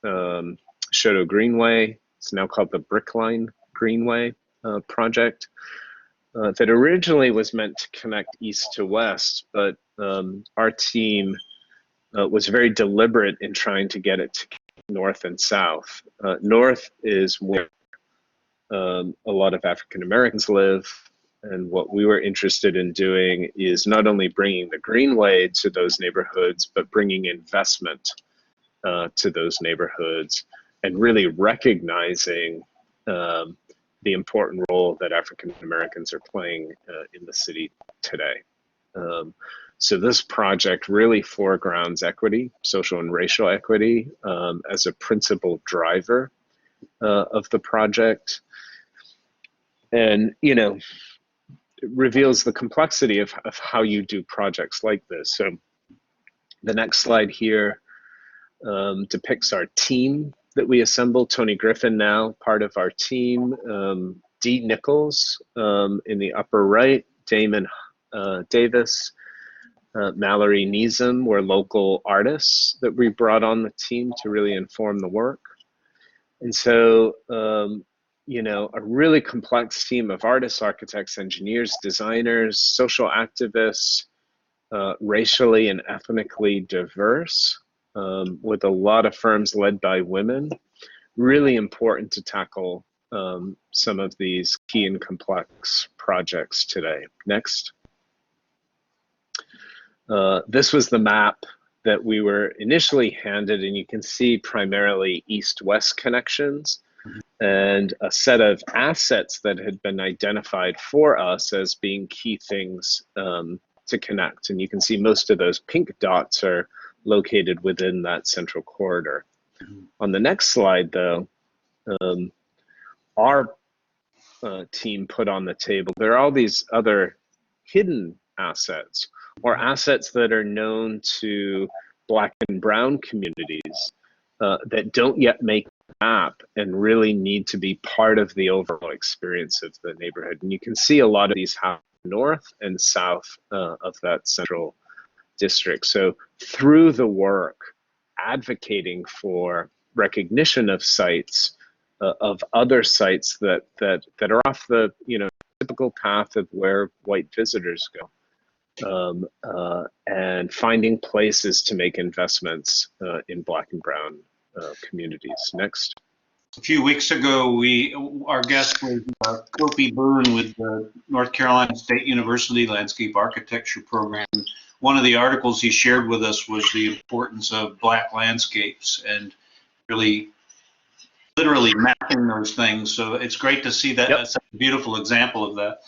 Choteau Greenway. It's now called the Brickline Greenway project. That originally was meant to connect east to west, but our team was very deliberate in trying to get it to north and south. North is where a lot of African Americans live. And what we were interested in doing is not only bringing the Greenway to those neighborhoods, but bringing investment to those neighborhoods and really recognizing the important role that African Americans are playing in the city today. So this project really foregrounds equity, social and racial equity, as a principal driver of the project. And, it reveals the complexity of, how you do projects like this. So the next slide here, depicts our team that we assembled. Tony Griffin now part of our team. Dee Nichols in the upper right. Damon Davis. Mallory Neeson were local artists that we brought on the team to really inform the work. And so, you know, a really complex team of artists, architects, engineers, designers, social activists, racially and ethnically diverse, with a lot of firms led by women. Really important to tackle some of these key and complex projects today. Next. This was the map that we were initially handed, and you can see primarily east-west connections and a set of assets that had been identified for us as being key things to connect. And you can see most of those pink dots are located within that central corridor. On the next slide, though, our team put on the table, there are all these other hidden assets, or assets that are known to Black and Brown communities that don't yet make the map and really need to be part of the overall experience of the neighborhood. And you can see a lot of these happen north and south of that central district. So through the work, advocating for recognition of sites, of other sites that are off the typical path of where white visitors go. And finding places to make investments in Black and Brown communities. Next. A few weeks ago, our guest was Kofi Byrne with the North Carolina State University Landscape Architecture Program. One of the articles he shared with us was the importance of Black landscapes and really literally mapping those things. So it's great to see that. Yep. That's a beautiful example of that.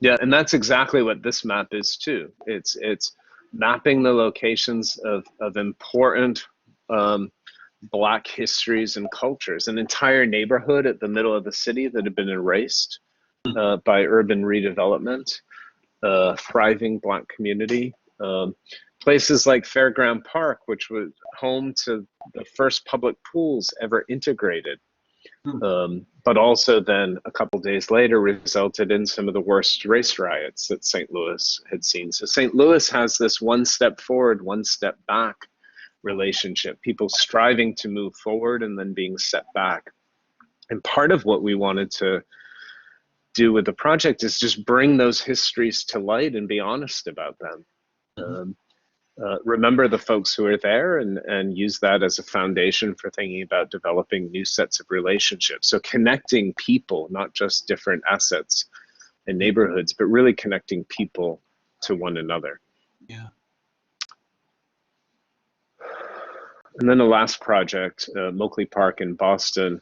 Yeah, and that's exactly what this map is too. It's mapping the locations of important Black histories and cultures. An entire neighborhood at the middle of the city that had been erased by urban redevelopment, thriving Black community. Places like Fairground Park, which was home to the first public pools ever integrated. But also then a couple days later resulted in some of the worst race riots that St. Louis had seen. So St. Louis has this one step forward, one step back relationship, people striving to move forward and then being set back. And part of what we wanted to do with the project is just bring those histories to light and be honest about them. Remember the folks who are there and use that as a foundation for thinking about developing new sets of relationships. So connecting people, not just different assets and neighborhoods, but really connecting people to one another. Yeah. And then the last project, Moakley Park in Boston,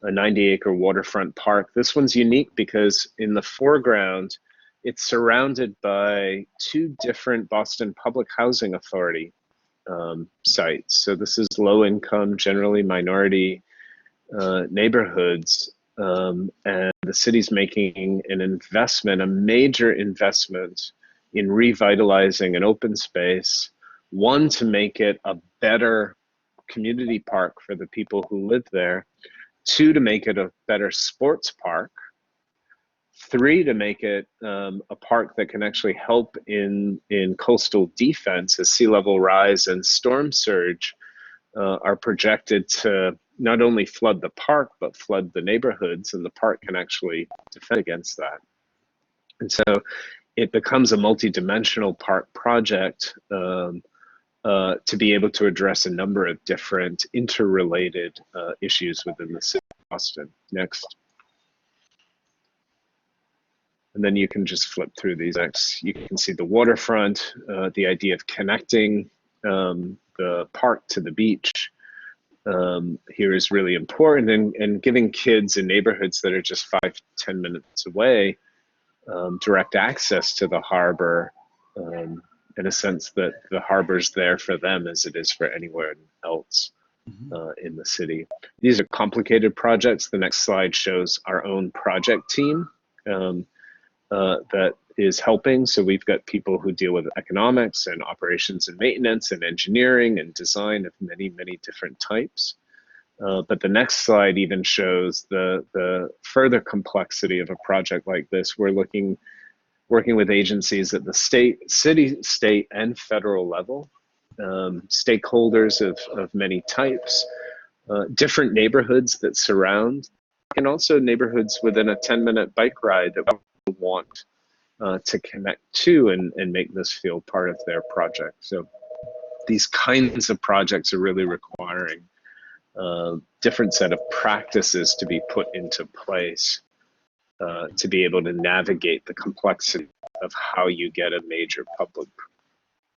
a 90-acre waterfront park. This one's unique because in the foreground, it's surrounded by two different Boston Public Housing Authority sites. So this is low income, generally minority neighborhoods. And the city's making an investment, a major investment in revitalizing an open space, one, to make it a better community park for the people who live there, two, to make it a better sports park, three, to make it a park that can actually help in coastal defense as sea level rise and storm surge are projected to not only flood the park, but flood the neighborhoods, and the park can actually defend against that. And so it becomes a multi-dimensional park project to be able to address a number of different interrelated issues within the city of Boston. Next. And then you can just flip through these. Next, you can see the waterfront, the idea of connecting the park to the beach here is really important, and giving kids in neighborhoods that are just 5 to 10 minutes away direct access to the harbor, in a sense that the harbor's there for them as it is for anywhere else in the city. These are complicated projects. The next slide shows our own project team that is helping. So we've got people who deal with economics and operations and maintenance and engineering and design of many, many different types. But the next slide even shows the further complexity of a project like this. We're working with agencies at the state, and federal level, stakeholders of many types, different neighborhoods that surround, and also neighborhoods within a 10-minute bike ride that we want to connect to and make this feel part of their project. So these kinds of projects are really requiring different set of practices to be put into place to be able to navigate the complexity of how you get a major public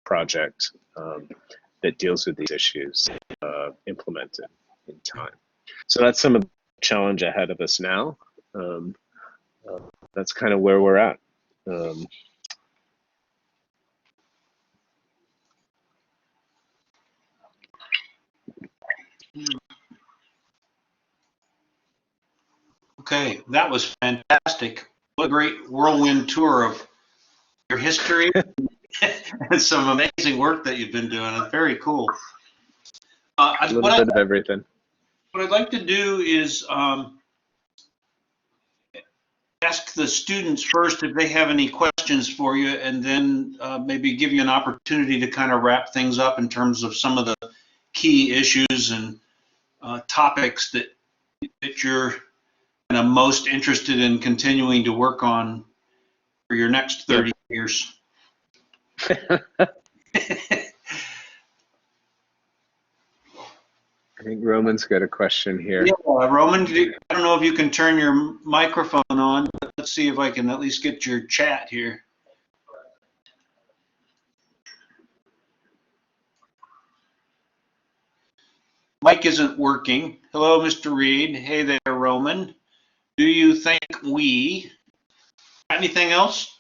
project that deals with these issues implemented in time. So that's some of the challenge ahead of us now. That's kind of where we're at. Okay, that was fantastic. What a great whirlwind tour of your history and some amazing work that you've been doing. It's very cool. A little bit of everything. What I'd like to do is ask the students first if they have any questions for you, and then maybe give you an opportunity to kind of wrap things up in terms of some of the key issues and topics that you're kind of most interested in continuing to work on for your next 30 years. I think Roman's got a question here. Yeah, Roman, I don't know if you can turn your microphone on, but let's see if I can at least get your chat here. Mic isn't working. Hello, Mr. Reed. Hey there, Roman. Do you think we... Anything else?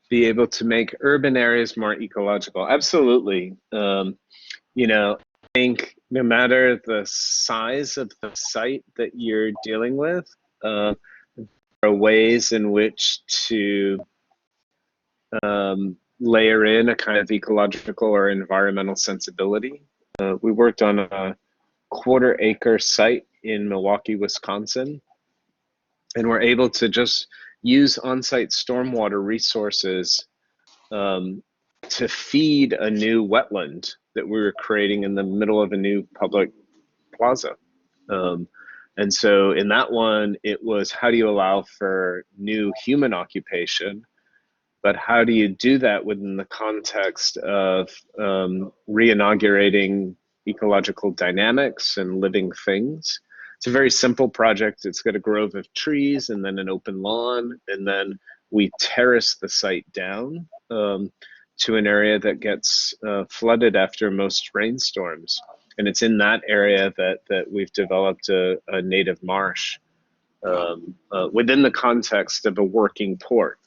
Be able to make urban areas more ecological. Absolutely. You know, I think no matter the size of the site that you're dealing with, there are ways in which to layer in a kind of ecological or environmental sensibility. We worked on a 1/4 acre site in Milwaukee, Wisconsin, and we're able to just use on-site stormwater resources to feed a new wetland that we were creating in the middle of a new public plaza. And so in that one, it was how do you allow for new human occupation, but how do you do that within the context of re-inaugurating ecological dynamics and living things? It's a very simple project. It's got a grove of trees and then an open lawn, and then we terrace the site down to an area that gets flooded after most rainstorms. And it's in that area that we've developed a native marsh within the context of a working port,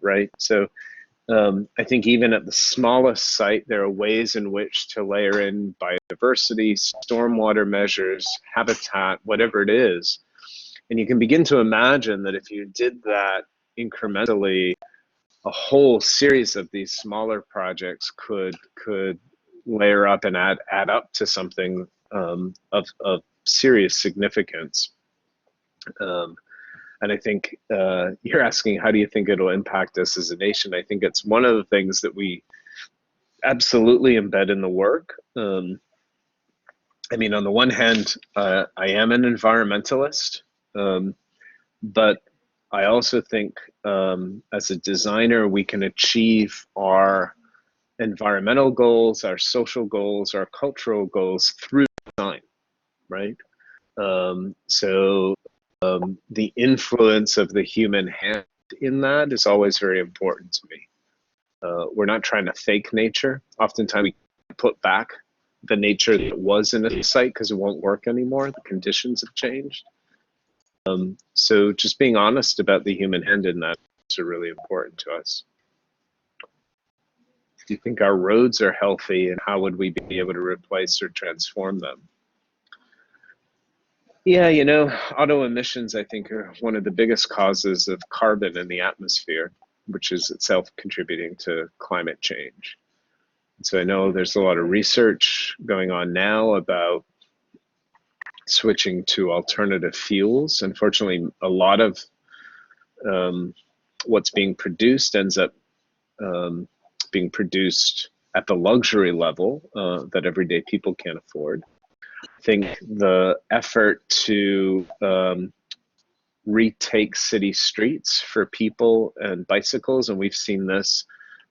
right? So I think even at the smallest site, there are ways in which to layer in biodiversity, stormwater measures, habitat, whatever it is. And you can begin to imagine that if you did that incrementally, a whole series of these smaller projects could layer up and add up to something of serious significance. And I think you're asking, how do you think it'll impact us as a nation? I think it's one of the things that we absolutely embed in the work. I mean, on the one hand, I am an environmentalist, but I also think as a designer, we can achieve our environmental goals, our social goals, our cultural goals through design, right? So the influence of the human hand in that is always very important to me. We're not trying to fake nature. Oftentimes we put back the nature that was in a site because it won't work anymore. The conditions have changed. So just being honest about the human hand in that is really important to us. Do you think our roads are healthy, and how would we be able to replace or transform them? Yeah, you know, auto emissions, I think, are one of the biggest causes of carbon in the atmosphere, which is itself contributing to climate change. So I know there's a lot of research going on now about switching to alternative fuels. Unfortunately, a lot of um, what's being produced ends up um, being produced at the luxury level that everyday people can't afford. I think the effort to retake city streets for people and bicycles, and we've seen this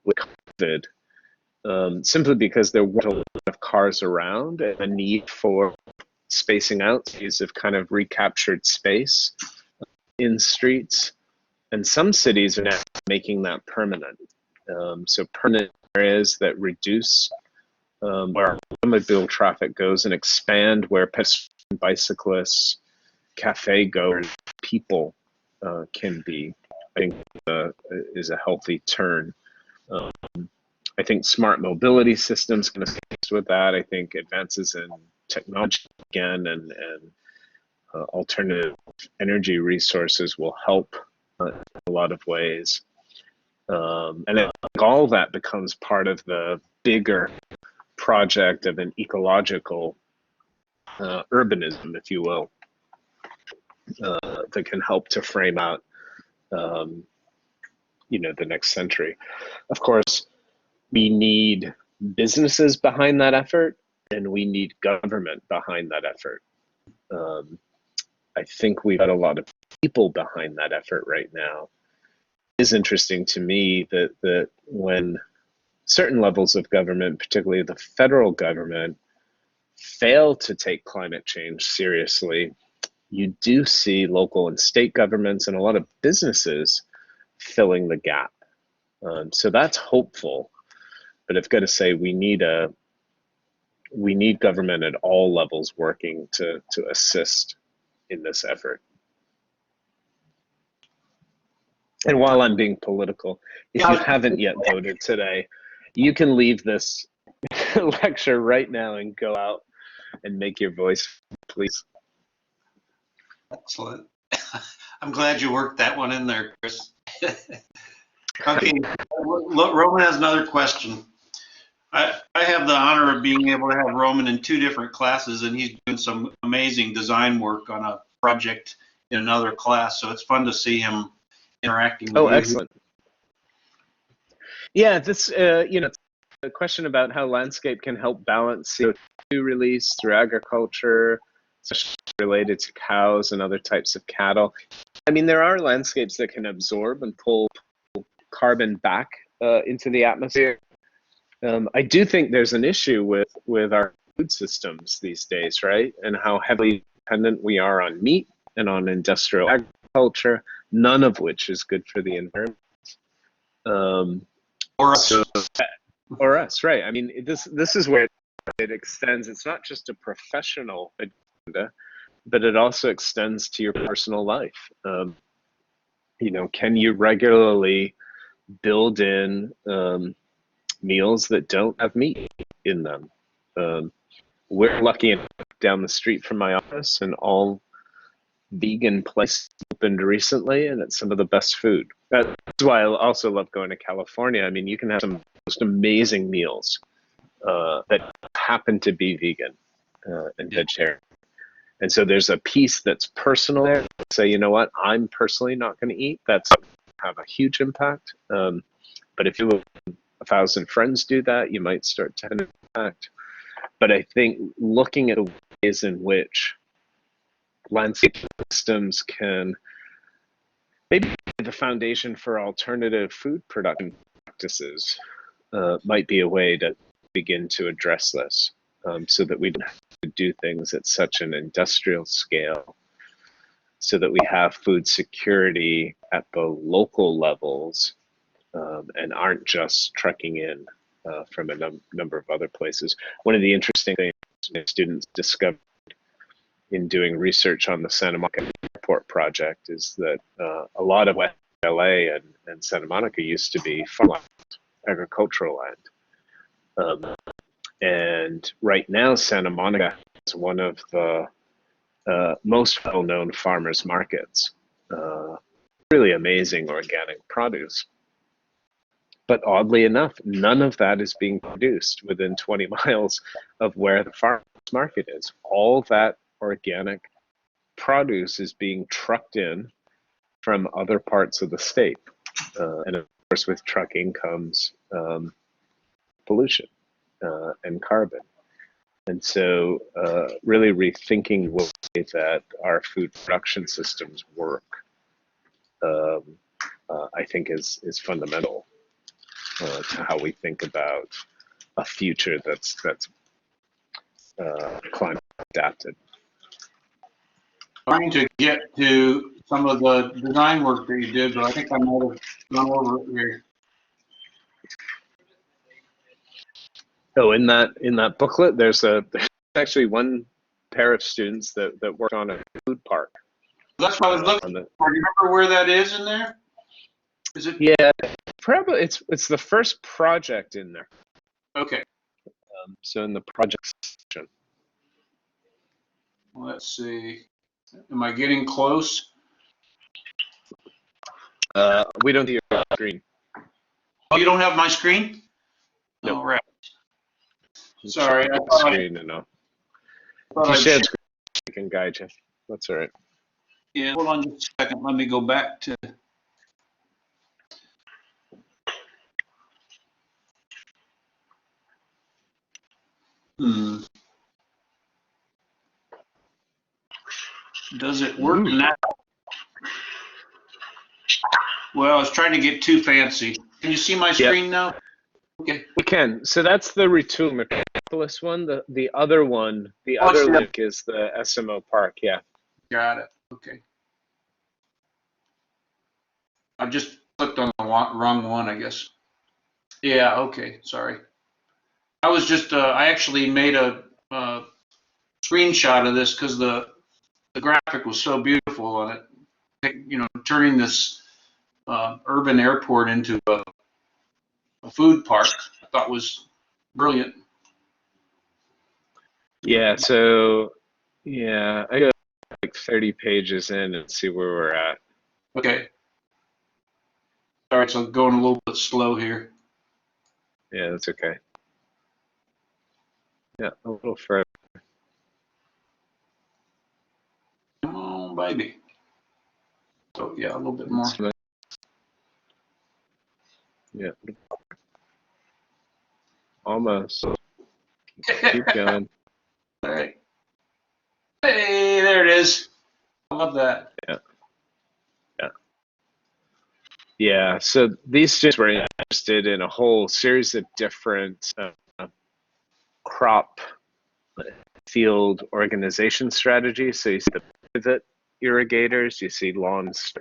with COVID, simply because there weren't a lot of cars around, and the need for spacing out. Cities have kind of recaptured space in streets, and some cities are now making that permanent. So permanent areas that reduce where automobile traffic goes and expand where pedestrians, bicyclists, cafe goers, people can be. I think is a healthy turn. Um, I think smart mobility systems can assist with that. I think advances in technology again and alternative energy resources will help in a lot of ways. And I think all that becomes part of the bigger project of an ecological urbanism, if you will, that can help to frame out, the next century. Of course, we need businesses behind that effort, and we need government behind that effort. Um, I think we've got a lot of people behind that effort right now. It is interesting to me that when certain levels of government, particularly the federal government, fail to take climate change seriously, you do see local and state governments and a lot of businesses filling the gap. So that's hopeful. But I've got to say, we need government at all levels working to assist in this effort. And while I'm being political, if you haven't yet voted today, you can leave this lecture right now and go out and make your voice, please. Excellent. I'm glad you worked that one in there, Chris. Okay, Roman has another question. I have the honor of being able to have Roman in two different classes, and he's doing some amazing design work on a project in another class. So it's fun to see him interacting with you. Oh, excellent. Yeah, this, a question about how landscape can help balance CO2 release through agriculture, especially related to cows and other types of cattle. I mean, there are landscapes that can absorb and pull carbon back into the atmosphere. I do think there's an issue with our food systems these days, right? And how heavily dependent we are on meat and on industrial agriculture, none of which is good for the environment. Or us. Or us, right? I mean, this is where it extends. It's not just a professional agenda, but it also extends to your personal life. Can you regularly build in meals that don't have meat in them? We're lucky enough down the street from my office, an all vegan place opened recently, and it's some of the best food. That's why I also love going to California. I mean, you can have some most amazing meals that happen to be vegan and vegetarian. And so there's a piece that's personal there. Say, you know what, I'm personally not going to eat. That's have a huge impact. But if you look, 1,000 friends do that, you might start to have an impact. But I think looking at the ways in which landscape systems can maybe be the foundation for alternative food production practices might be a way to begin to address this, so that we don't have to do things at such an industrial scale, so that we have food security at the local levels and aren't just trucking in from a number of other places. One of the interesting things my students discovered in doing research on the Santa Monica Airport project is that a lot of West LA and Santa Monica used to be farmland, agricultural land. And right now, Santa Monica is one of the most well-known farmers markets. Really amazing organic produce. But oddly enough, none of that is being produced within 20 miles of where the farmers market is. All that organic produce is being trucked in from other parts of the state. And of course, with trucking comes pollution and carbon. And so really rethinking the way that our food production systems work, I think is fundamental to how we think about a future that's climate adapted. Trying to get to some of the design work that you did, but I think I might have gone over it here. So in that booklet, there's actually one pair of students that worked on a food park. That's what I was looking for. Do you remember where that is in there? Is it? Yeah, probably it's the first project in there. Okay. So in the project section. Let's see. Am I getting close? We don't see your screen. Oh, you don't have my screen? No. All right. Sorry, I thought screen and if you share the screen, I can guide you. That's all right. Yeah, hold on just a second. Let me go back to. Does it work now? Well, I was trying to get too fancy. Can you see my screen now? Okay. We can. So that's the Retool Metropolis one. The other one, the other link is the SMO Park. Yeah. Got it. Okay. I just clicked on the wrong one, I guess. Yeah. Okay. Sorry. I was just. I actually made a screenshot of this because the graphic was so beautiful on it. You know, turning this urban airport into a food park, I thought was brilliant. Yeah. So yeah, I go like 30 pages in and see where we're at. Okay. All right, so I'm going a little bit slow here. Yeah, that's okay. Yeah, a little further. Come on, baby. So yeah, a little bit more. Yeah. Almost. Keep going. All right. Hey, there it is. I love that. Yeah. Yeah. Yeah. So these students were interested in a whole series of different crop field organization strategies. So you see the pivot irrigators, you see lawns,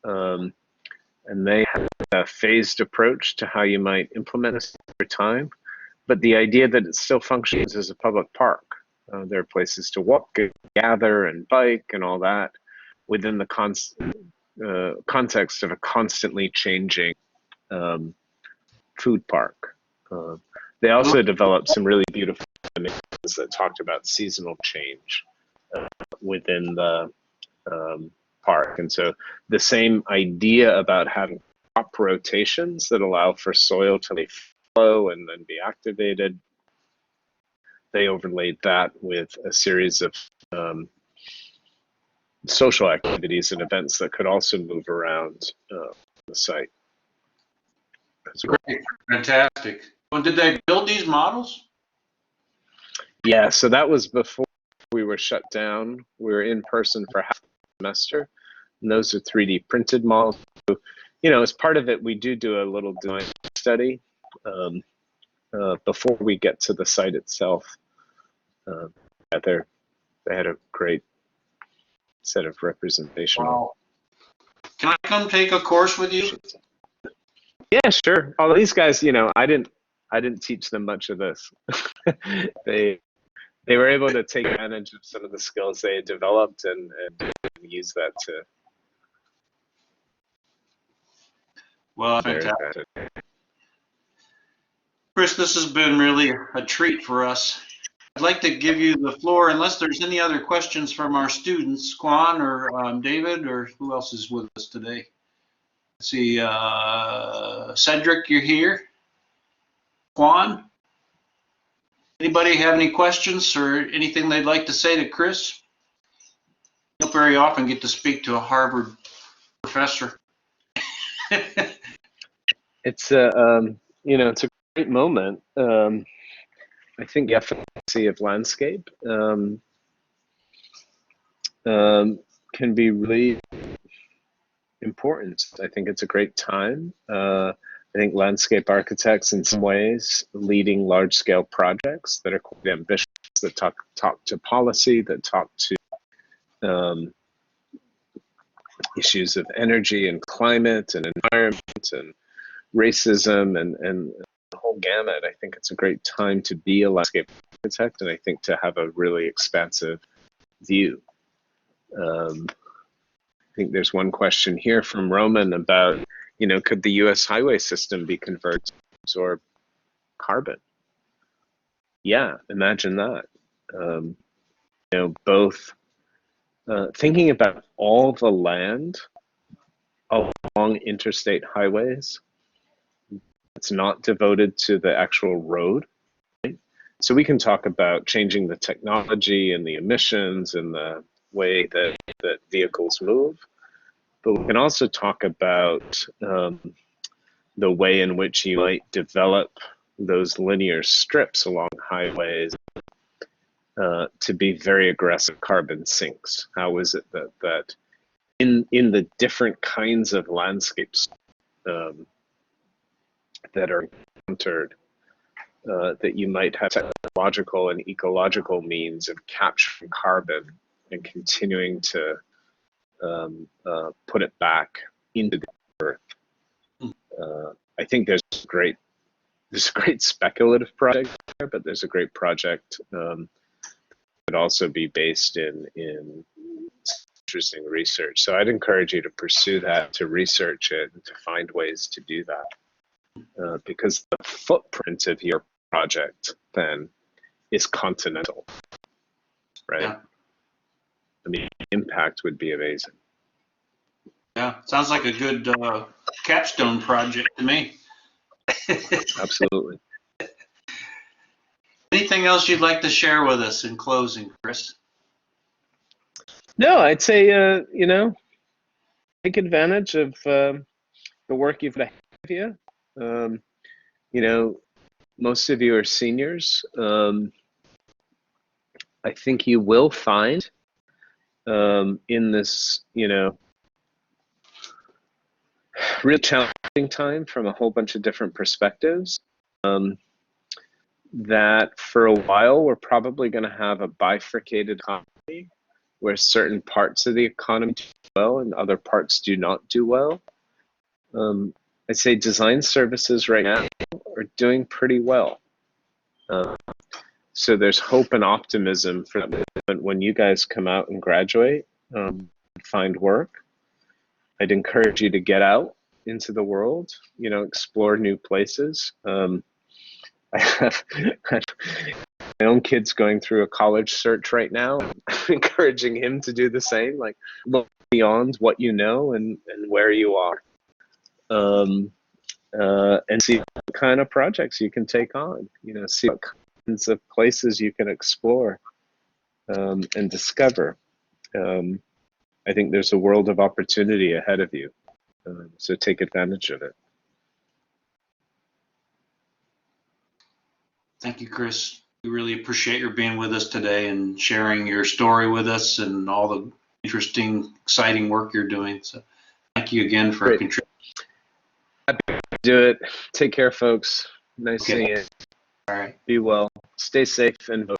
and they have a phased approach to how you might implement this over time. But the idea that it still functions as a public park. There are places to walk, and gather, and bike, and all that within the context of a constantly changing food park. They also developed some really beautiful animations that talked about seasonal change within the park. And so the same idea about having crop rotations that allow for soil to flow and then be activated, they overlaid that with a series of social activities and events that could also move around the site. Great, fantastic. Well, did they build these models? Yeah, so that was before we were shut down. We were in person for half the semester, and those are 3D printed models. So, you know, as part of it, we do a little design study before we get to the site itself. They had a great set of representation. Wow. Can I come take a course with you? Yeah, sure. All these guys, you know, I didn't teach them much of this. They were able to take advantage of some of the skills they had developed and use that to. Well, fantastic. Chris, this has been really a treat for us. I'd like to give you the floor unless there's any other questions from our students, Quan or David, or who else is with us today? Let's see, Cedric, you're here. Quan? Anybody have any questions or anything they'd like to say to Chris? You don't very often get to speak to a Harvard professor. It's a it's a great moment. I think the efficacy of landscape can be really important. I think it's a great time. I think landscape architects, in some ways, leading large-scale projects that are quite ambitious, that talk to policy, that talk to issues of energy and climate and environment and racism and the whole gamut. I think it's a great time to be a landscape architect, and I think to have a really expansive view. I think there's one question here from Roman about, could the U.S. highway system be converted to absorb carbon? Yeah, imagine that. Both thinking about all the land along interstate highways that's not devoted to the actual road. Right? So we can talk about changing the technology and the emissions and the way that vehicles move, but we can also talk about the way in which you might develop those linear strips along highways to be very aggressive carbon sinks. How is it that in the different kinds of landscapes that are encountered, that you might have technological and ecological means of capturing carbon and continuing to put it back into the earth. I think there's a great speculative project there, but there's a great project that would also be based in interesting research. So I'd encourage you to pursue that, to research it, and to find ways to do that, because the footprint of your project then is continental, right? Yeah. I mean, the impact would be amazing. Yeah, sounds like a good capstone project to me. Absolutely. Anything else you'd like to share with us in closing, Chris? No, I'd say, take advantage of the work you've ahead of you. Most of you are seniors. I think you will find in this, real challenging time from a whole bunch of different perspectives, that for a while we're probably going to have a bifurcated economy where certain parts of the economy do well and other parts do not do well. I'd say design services right now are doing pretty well. So there's hope and optimism for that when you guys come out and graduate, find work. I'd encourage you to get out into the world, explore new places. I have my own kid's going through a college search right now. I'm encouraging him to do the same, like look beyond what you know and where you are, and see what kind of projects you can take on, see what kinds of places you can explore and discover. I think there's a world of opportunity ahead of you, so take advantage of it. Thank you, Chris. We really appreciate your being with us today and sharing your story with us and all the interesting, exciting work you're doing. So thank you again for contributing. Happy to do it. Take care, folks. Nice seeing you. All right. Be well. Stay safe and vote.